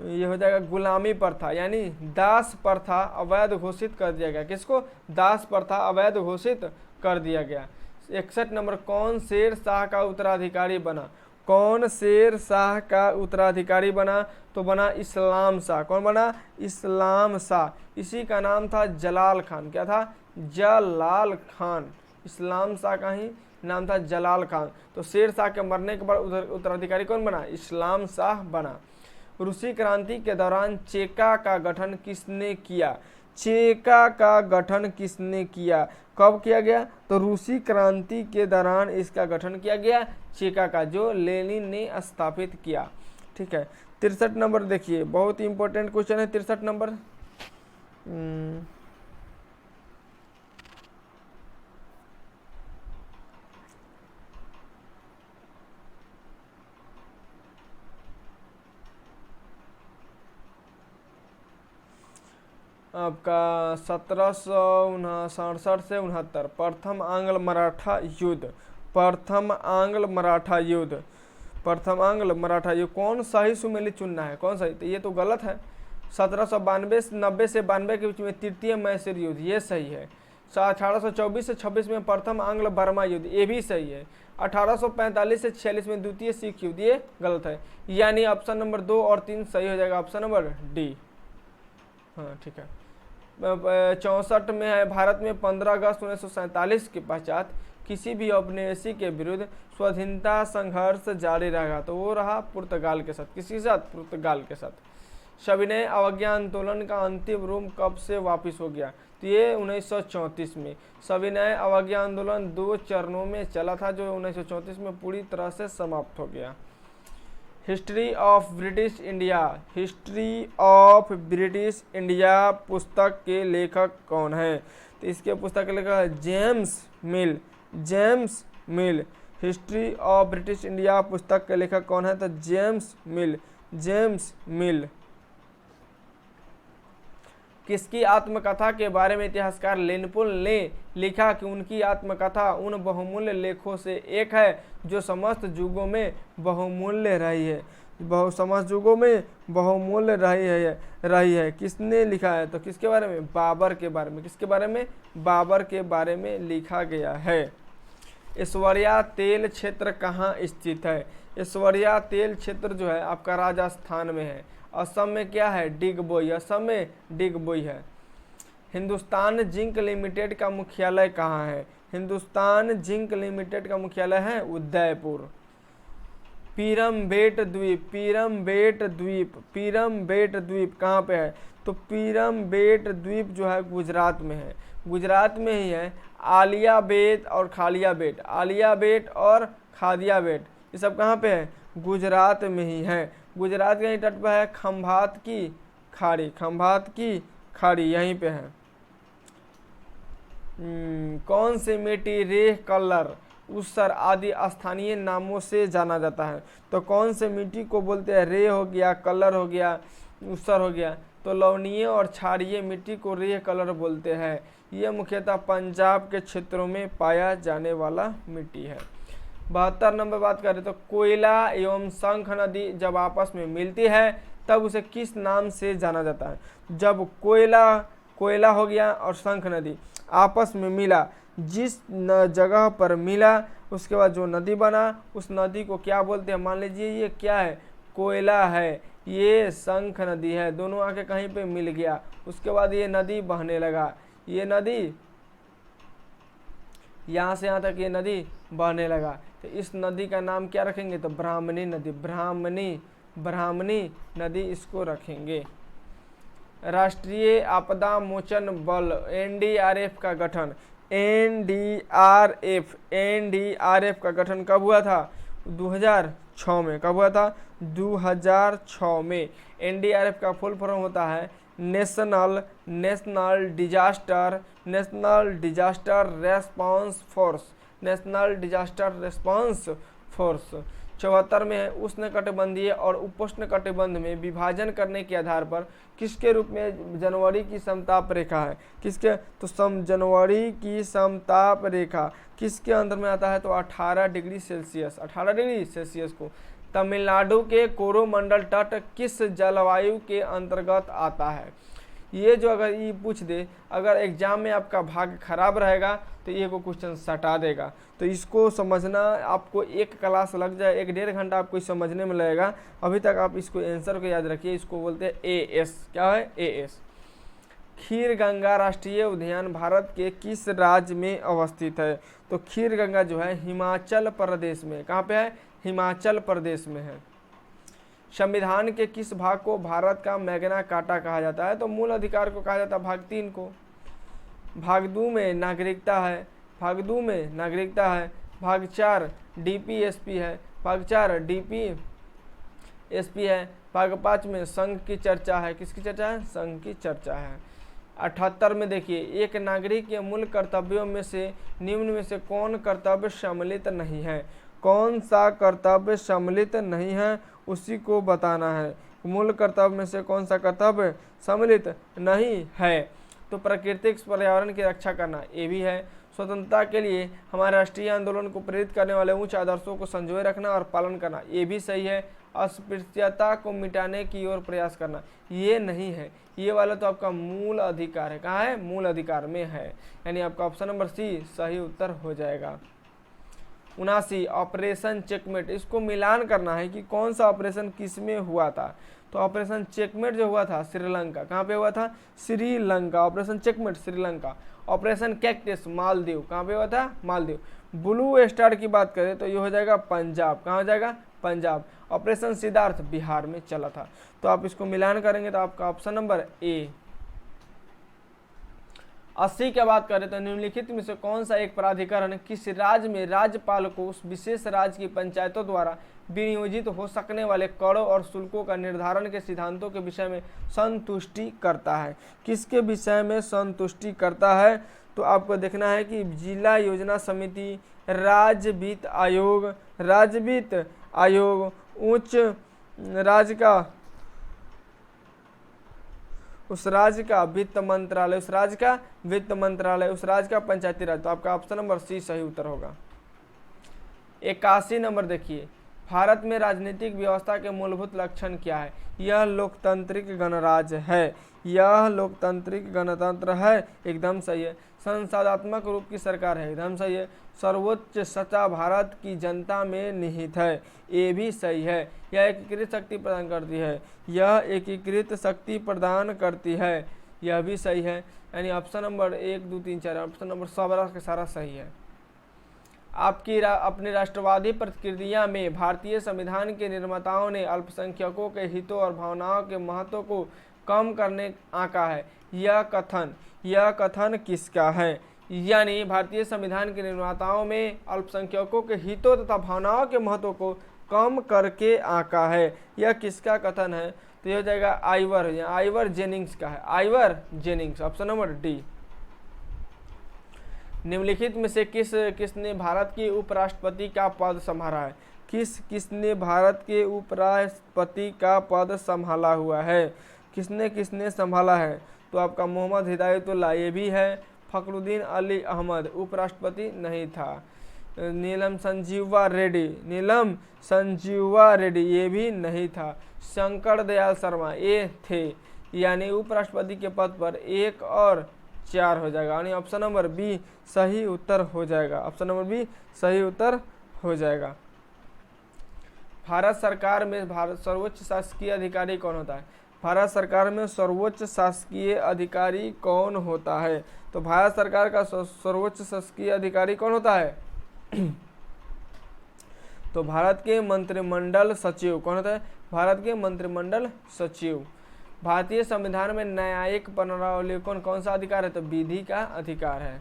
ये हो जाएगा गुलामी प्रथा यानी दास प्रथा अवैध घोषित कर दिया गया। किसको? दास प्रथा अवैध घोषित कर दिया गया। 61 नंबर, कौन शेर शाह का उत्तराधिकारी बना? कौन शेर शाह का उत्तराधिकारी बना? तो बना इस्लाम शाह। कौन बना? इस्लाम शाह। इसी का नाम था जलाल खान। क्या था? जलाल खान। इस्लाम शाह का ही नाम था जलाल खान। तो शेर शाह के मरने के बाद उत्तराधिकारी कौन बना? इस्लाम शाह बना। रूसी क्रांति के दौरान चेका का गठन किसने किया? चेका का गठन किसने किया? कब किया गया? तो रूसी क्रांति के दौरान इसका गठन किया गया, चेका का, जो लेनिन ने स्थापित किया। ठीक है। 63 नंबर देखिए, बहुत ही इंपॉर्टेंट क्वेश्चन है 63 नंबर। आपका 1767 से 69 प्रथम आंग्ल मराठा युद्ध। प्रथम आंग्ल मराठा युद्ध कौन सही सुमेलित चुनना है? कौन सही? तो ये तो गलत है। 1792 से 92 के बीच में तृतीय मैसूर युद्ध, ये सही है। 1824 से 26 में प्रथम आंग्ल बर्मा युद्ध, ये भी सही है। 1845 से 46 में द्वितीय सिख युद्ध, ये गलत है। यानी ऑप्शन नंबर 2 और 3 सही हो जाएगा, ऑप्शन नंबर डी। हाँ ठीक है। 64 में है, भारत में 15 अगस्त 1947 के पश्चात किसी भी औपनिवेशी के विरुद्ध स्वाधीनता संघर्ष जारी रहेगा। तो वो रहा पुर्तगाल के साथ। किसके साथ? पुर्तगाल के साथ। सविनय अवज्ञा आंदोलन का अंतिम रूप कब से वापस हो गया? तो ये 1934 में। सविनय अवज्ञा आंदोलन 2 चरणों में चला था, जो 1934 में पूरी तरह से समाप्त हो गया। हिस्ट्री ऑफ ब्रिटिश इंडिया पुस्तक के लेखक कौन है? तो इसके पुस्तक के लेखक है James mill. History of British India पुस्तक के लेखक कौन है? तो जेम्स मिल। किसकी आत्मकथा के बारे में इतिहासकार लिनपुल ने लिखा कि उनकी आत्मकथा उन बहुमूल्य लेखों से एक है जो समस्त युगों में बहुमूल्य रही है। समस्त युगों में बहुमूल्य रही है। किसने लिखा है? तो किसके बारे में? बाबर के बारे में। किसके बारे में? बाबर के बारे में लिखा गया है। ऐश्वर्या तेल क्षेत्र कहाँ स्थित है? ऐश्वर्या तेल क्षेत्र जो है आपका राजस्थान में है। असम में क्या है? डिगबोई। असम में डिगबोई है। हिंदुस्तान जिंक लिमिटेड का मुख्यालय कहाँ है? हिंदुस्तान जिंक लिमिटेड का मुख्यालय है उदयपुर। पीरमबेट द्वीप कहाँ पे है? तो पीरमबेट द्वीप जो है गुजरात में है। गुजरात में ही है। आलिया बेट और खालिया बेट, ये सब कहाँ पे है? गुजरात में ही है। गुजरात के तट पर है खंभात की खाड़ी, खंभात की खाड़ी यहीं पे है। कौन सी मिट्टी रेह, कलर, ऊसर आदि स्थानीय नामों से जाना जाता है? तो कौन से मिट्टी को बोलते हैं? रेह हो गया, कलर हो गया, ऊसर हो गया। तो लवणीय और क्षारीय मिट्टी को रेह कलर बोलते हैं। यह मुख्यतः पंजाब के क्षेत्रों में पाया जाने वाला मिट्टी है। 72 नंबर बात करें तो कोयला एवं शंख नदी जब आपस में मिलती है तब उसे किस नाम से जाना जाता है? जब कोयला हो गया और शंख नदी आपस में मिला, जिस जगह पर मिला उसके बाद जो नदी बना उस नदी को क्या बोलते हैं? मान लीजिए ये क्या है? कोयला है, ये शंख नदी है, दोनों आके कहीं पे मिल गया, उसके बाद ये नदी बहने लगा, ये नदी यहाँ से यहाँ तक ये नदी बहने लगा, तो इस नदी का नाम क्या रखेंगे? तो ब्राह्मणी नदी, ब्राह्मणी नदी इसको रखेंगे। राष्ट्रीय आपदा मोचन बल एनडीआरएफ का गठन, एनडीआरएफ का गठन कब हुआ था? 2006 में। कब हुआ था? 2006 में। एनडीआरएफ का फुल फॉर्म होता है नेशनल डिजास्टर रेस्पॉन्स फोर्स। 74 में है उष्णकटिबंधीय और उपोष्णकटिबंध में विभाजन करने के आधार पर किसके रूप में जनवरी की समताप रेखा है? किसके? तो जनवरी की समताप रेखा किसके अंदर में आता है? तो 18 डिग्री सेल्सियस को। तमिलनाडु के कोरोमंडल तट किस जलवायु के अंतर्गत आता है? ये जो अगर ये पूछ दे, अगर एग्जाम में आपका भाग्य खराब रहेगा तो ये को क्वेश्चन सटा देगा। तो इसको समझना आपको एक क्लास लग जाए, 1-1.5 घंटा आपको समझने में लगेगा। अभी तक आप इसको आंसर को याद रखिए। इसको बोलते हैं AS। क्या है? AS। खीर गंगा राष्ट्रीय उद्यान भारत के किस राज्य में अवस्थित है? तो खीर गंगा जो है हिमाचल प्रदेश में। कहाँ पे है? हिमाचल प्रदेश में है। संविधान के किस भाग को भारत का मैग्ना कार्टा कहा जाता है? तो मूल अधिकार को कहा जाता है भाग 3 को। भाग 2 में नागरिकता है, भाग 4 DPSP है, भाग 5 में संघ की चर्चा है। किसकी चर्चा है? संघ की चर्चा है। 78 में देखिए, एक नागरिक के मूल कर्तव्यों में से निम्न में से कौन कर्तव्य सम्मिलित नहीं है? कौन सा कर्तव्य सम्मिलित नहीं है उसी को बताना है। मूल कर्तव्य में से कौन सा कर्तव्य सम्मिलित नहीं है? तो प्राकृतिक पर्यावरण की रक्षा करना, ये भी है। स्वतंत्रता के लिए हमारे राष्ट्रीय आंदोलन को प्रेरित करने वाले उच्च आदर्शों को संजोए रखना और पालन करना, ये भी सही है। अस्पृश्यता को मिटाने की ओर प्रयास करना, ये नहीं है। ये वाला तो आपका मूल अधिकार है। कहाँ है? मूल अधिकार में है, यानी आपका ऑप्शन नंबर सी सही उत्तर हो जाएगा। 79 ऑपरेशन चेकमेट, इसको मिलान करना है कि कौन सा ऑपरेशन किस में हुआ था। तो ऑपरेशन चेकमेट जो हुआ था श्रीलंका, कहाँ पे हुआ था? Sri Lanka. Operation checkmate Sri Lanka. Operation cactus Maldives, कहाँ पे हुआ था? मालदीव। ब्लू स्टार की बात करें तो ये हो जाएगा पंजाब। कहाँ हो जाएगा? पंजाब। ऑपरेशन सिद्धार्थ बिहार में चला था। तो आप इसको मिलान करेंगे तो आपका ऑप्शन नंबर ए। 80 की बात करें तो निम्नलिखित में से कौन सा एक प्राधिकरण किस राज्य में राज्यपाल को उस विशेष राज्य की पंचायतों द्वारा विनियोजित हो सकने वाले करों और शुल्कों का निर्धारण के सिद्धांतों के विषय में संतुष्टि करता है? किसके विषय में संतुष्टि करता है? तो आपको देखना है कि जिला योजना समिति, राज्य वित्त आयोग, उच्च राज्य का उस राज्य का वित्त मंत्रालय, उस राज्य का पंचायती राज। तो आपका ऑप्शन नंबर सी सही उत्तर होगा। 81 नंबर देखिए, भारत में राजनीतिक व्यवस्था के मूलभूत लक्षण क्या है? यह लोकतांत्रिक गणराज्य है। यह लोकतांत्रिक गणतंत्र है, एकदम सही है। संसदात्मक रूप की सरकार है, एकदम सही है। सर्वोच्च सत्ता भारत की जनता में निहित है, ये भी सही है। यह एकीकृत शक्ति प्रदान करती है, यह भी सही है। यानी ऑप्शन नंबर 1, 2, 3, 4 ऑप्शन नंबर सारा सही है। आपकी अपनी राष्ट्रवादी प्रतिक्रिया में भारतीय संविधान के निर्माताओं ने अल्पसंख्यकों के हितों और भावनाओं के महत्व को कम करने आंका है। यह कथन किसका है? यानी भारतीय संविधान के निर्माताओं में अल्पसंख्यकों के हितों तथा भावनाओं के महत्व को कम करके आंका है। यह किसका कथन है? तो यह हो जाएगा आइवर, आइवर जेनिंग्स का है, Ivor Jennings, option number D. निम्नलिखित में से किसने भारत के उपराष्ट्रपति का पद संभाला है? किसने भारत के उपराष्ट्रपति का पद संभाला हुआ है? किसने संभाला है? तो आपका मोहम्मद हिदायतुल्लाह ये भी है। फखरुद्दीन अली अहमद उपराष्ट्रपति नहीं था। नीलम संजीवा रेड्डी ये भी नहीं था। शंकर दयाल शर्मा ये थे। यानी उपराष्ट्रपति के पद पर 1 और 4 हो जाएगा, यानी ऑप्शन नंबर बी सही उत्तर हो जाएगा। ऑप्शन नंबर बी सही उत्तर हो जाएगा। भारत सरकार में सर्वोच्च शासकीय अधिकारी कौन होता है? भारत सरकार में सर्वोच्च शासकीय अधिकारी कौन होता है? तो भारत सरकार का सर्वोच्च शासकीय अधिकारी कौन होता है? तो भारत के मंत्रिमंडल सचिव कौन होता है? भारत के मंत्रिमंडल सचिव। भारतीय संविधान में न्यायिक पुनरावलोकन कौन सा अधिकार है? तो विधि का अधिकार है।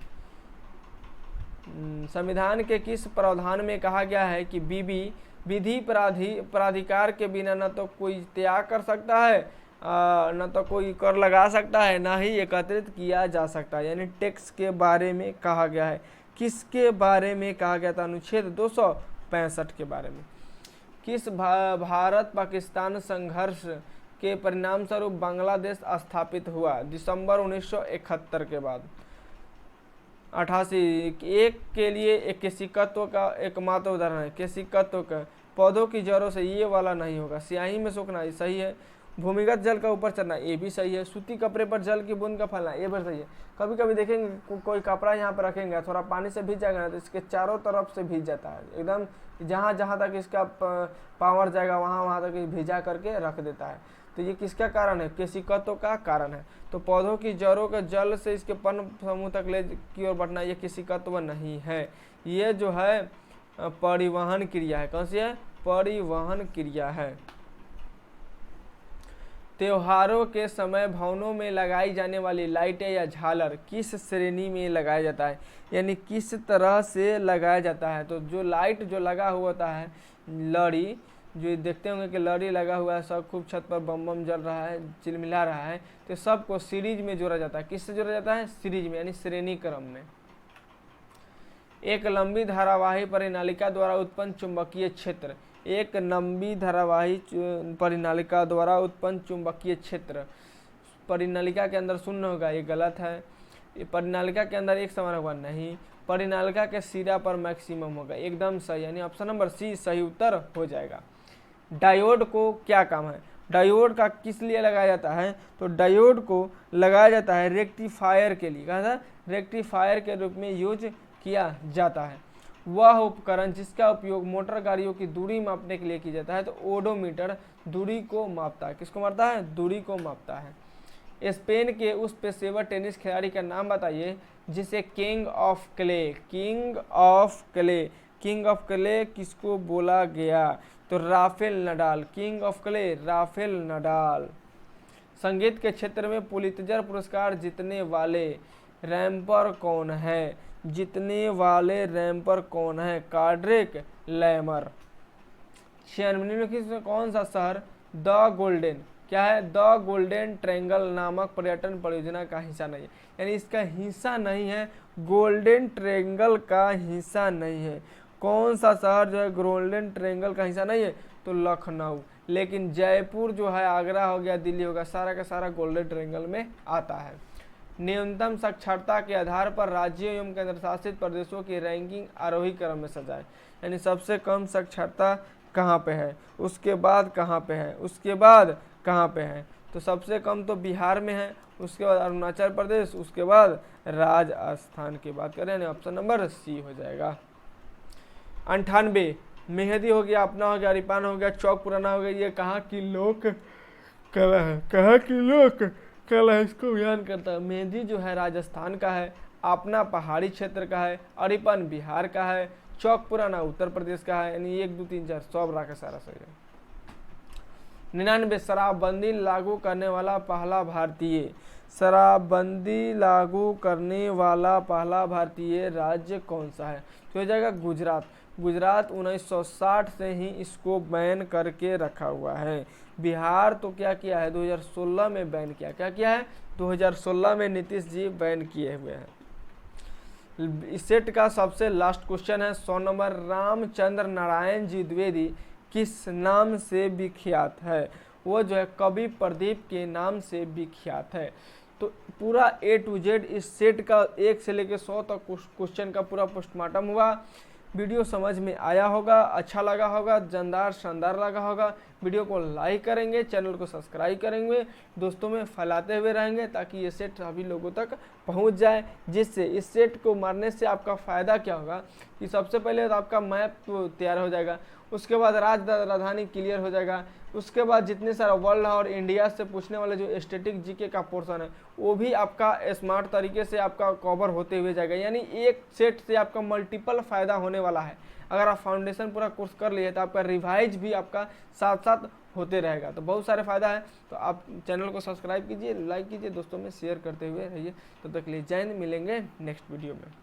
संविधान के किस प्रावधान में कहा गया है कि विधि प्राधिकार के बिना न तो कोई त्याग कर सकता है, न तो कोई कर लगा सकता है, न ही एकत्रित किया जा सकता है। यानी टैक्स के बारे में कहा गया है। किसके बारे में कहा गया था? अनुच्छेद 265 के बारे में। किस भारत पाकिस्तान संघर्ष के परिणाम स्वरूप बांग्लादेश स्थापित हुआ? दिसंबर 1971 के बाद। 88 एक के लिए एक केशिकत्व का एकमात्र उदाहरण है। केशिकत्व का पौधों की जड़ों से ये वाला नहीं होगा। स्याही में सूखना ये सही है। भूमिगत जल का ऊपर चढ़ना ये भी सही है। सूती कपड़े पर जल की बूंद का फैलना ये भी सही है। कभी कभी देखेंगे कोई कपड़ा यहाँ पर रखेंगे, थोड़ा पानी से भीग जाएगा ना तो इसके चारों तरफ से भीग जाता है एकदम, जहाँ जहाँ तक इसका पावर जाएगा वहाँ तक भिजा करके रख देता है। तो ये किसका कारण है? केशिकत्व का कारण है। तो पौधों की जड़ों के जल से इसके पर्ण समूह तक ले की ओर बढ़ना ये केशिकत्व नहीं है। ये जो है परिवहन क्रिया है। कौन सी है? परिवहन क्रिया है। त्योहारों के समय भवनों में लगाई जाने वाली लाइटें या झालर किस श्रेणी में लगाया जाता है? यानी किस तरह से लगाया जाता है? तो जो लाइट जो लगा हुआ होता है, लड़ी जो देखते होंगे कि लड़ी लगा हुआ है, सब खूब छत पर बम बम जल रहा है, चिलमिला रहा है, तो सबको सीरीज में जोड़ा जाता है। किससे जोड़ा जाता है? सीरीज में, यानी श्रेणी क्रम में। एक लंबी धारावाही परिनालिका द्वारा उत्पन्न चुंबकीय क्षेत्र। एक लंबी धारावाही परिनालिका द्वारा उत्पन्न चुंबकीय क्षेत्र। परिनालिका के अंदर शून्य होगा, ये गलत है। परिनालिका के अंदर एक समान होगा, नहीं। परिनालिका के सिरा पर मैक्सिमम होगा, एकदम सही, यानी ऑप्शन नंबर सी सही उत्तर हो जाएगा। डायोड को क्या काम है? डायोड का किस लिए लगाया जाता है? तो डायोड को लगाया जाता है रेक्टिफायर के लिए। कहा था रेक्टिफायर के रूप में यूज किया जाता है। वह उपकरण जिसका उपयोग मोटर गाड़ियों की दूरी मापने के लिए किया जाता है। तो ओडोमीटर दूरी को मापता है। किसको मापता है? दूरी को मापता है। स्पेन के उस पेशेवर टेनिस खिलाड़ी का नाम बताइए जिसे किंग ऑफ क्ले किसको बोला गया? तो Rafael Nadal. King of clay Rafael Nadal. संगीत के क्षेत्र में पुलित्जर पुरस्कार जीतने वाले रैपर कौन है? कार्ड्रिक लैमर। निम्नलिखित कौन सा शहर द गोल्डन क्या है? द गोल्डन ट्रायंगल नामक पर्यटन परियोजना का हिस्सा नहीं है, यानी इसका हिस्सा नहीं है, गोल्डन ट्रायंगल का हिस्सा नहीं है। कौन सा शहर जो है गोल्डन ट्रायंगल का हिस्सा नहीं है? तो लखनऊ। लेकिन जयपुर जो है, आगरा हो गया, दिल्ली होगा, सारा का सारा गोल्डन ट्रायंगल में आता है। न्यूनतम साक्षरता के आधार पर राज्यों एवं केंद्र शासित प्रदेशों की रैंकिंग आरोही क्रम में सजाएं, यानी सबसे कम साक्षरता कहाँ पे है, उसके बाद कहाँ पे है, उसके बाद कहाँ पे है? तो सबसे कम तो बिहार में है, उसके बाद अरुणाचल प्रदेश, उसके बाद राजस्थान की बात करें, यानी ऑप्शन नंबर सी हो जाएगा। 98 मेहंदी हो गया, अपना हो गया, रिपान हो गया, चौक पुराना हो गया, ये कहाँ की लोक कला है? कहाँ की लोक कला है, इसको बयान करता है। मेहंदी जो है राजस्थान का है, अपना पहाड़ी क्षेत्र का है, अरिपन बिहार का है, चौक पुराना उत्तर प्रदेश का है, यानी 1 2 3 4 सब रखा सारा सही है। 99 शराबबंदी लागू करने वाला पहला भारतीय, शराबबंदी लागू करने वाला पहला भारतीय राज्य कौन सा है? तो हो जाएगा गुजरात। गुजरात 1960 से ही इसको बैन करके रखा हुआ है। बिहार तो क्या किया है, 2016 में बैन किया। क्या किया है, 2016 में नीतीश जी बैन किए हुए हैं। इस सेट का सबसे लास्ट क्वेश्चन है 100 नंबर, रामचंद्र नारायण जी द्विवेदी किस नाम से विख्यात है? वो जो है कवि प्रदीप के नाम से विख्यात है। तो पूरा A to Z इस सेट का 1 से लेकर 100 तक क्वेश्चन का पूरा पोस्टमार्टम हुआ। वीडियो समझ में आया होगा, अच्छा लगा होगा, जानदार शानदार लगा होगा। वीडियो को लाइक करेंगे, चैनल को सब्सक्राइब करेंगे, दोस्तों में फैलाते हुए रहेंगे ताकि ये सेट सभी लोगों तक पहुंच जाए। जिससे इस सेट को मारने से आपका फ़ायदा क्या होगा कि सबसे पहले तो आपका मैप तो तैयार हो जाएगा, उसके बाद राजधानी क्लियर हो जाएगा, उसके बाद जितने सारे वर्ल्ड और इंडिया से पूछने वाले जो स्टैटिक जीके का पोर्शन है वो भी आपका स्मार्ट तरीके से आपका कवर होते हुए जाएगा। यानी एक सेट से आपका मल्टीपल फ़ायदा होने वाला है। अगर आप फाउंडेशन पूरा कोर्स कर लिए तो आपका रिवाइज भी आपका साथ साथ होते रहेगा। तो बहुत सारे फ़ायदा है। तो आप चैनल को सब्सक्राइब कीजिए, लाइक कीजिए, दोस्तों में शेयर करते हुए रहिए। तब तक के लिए जय हिंद, मिलेंगे नेक्स्ट वीडियो में।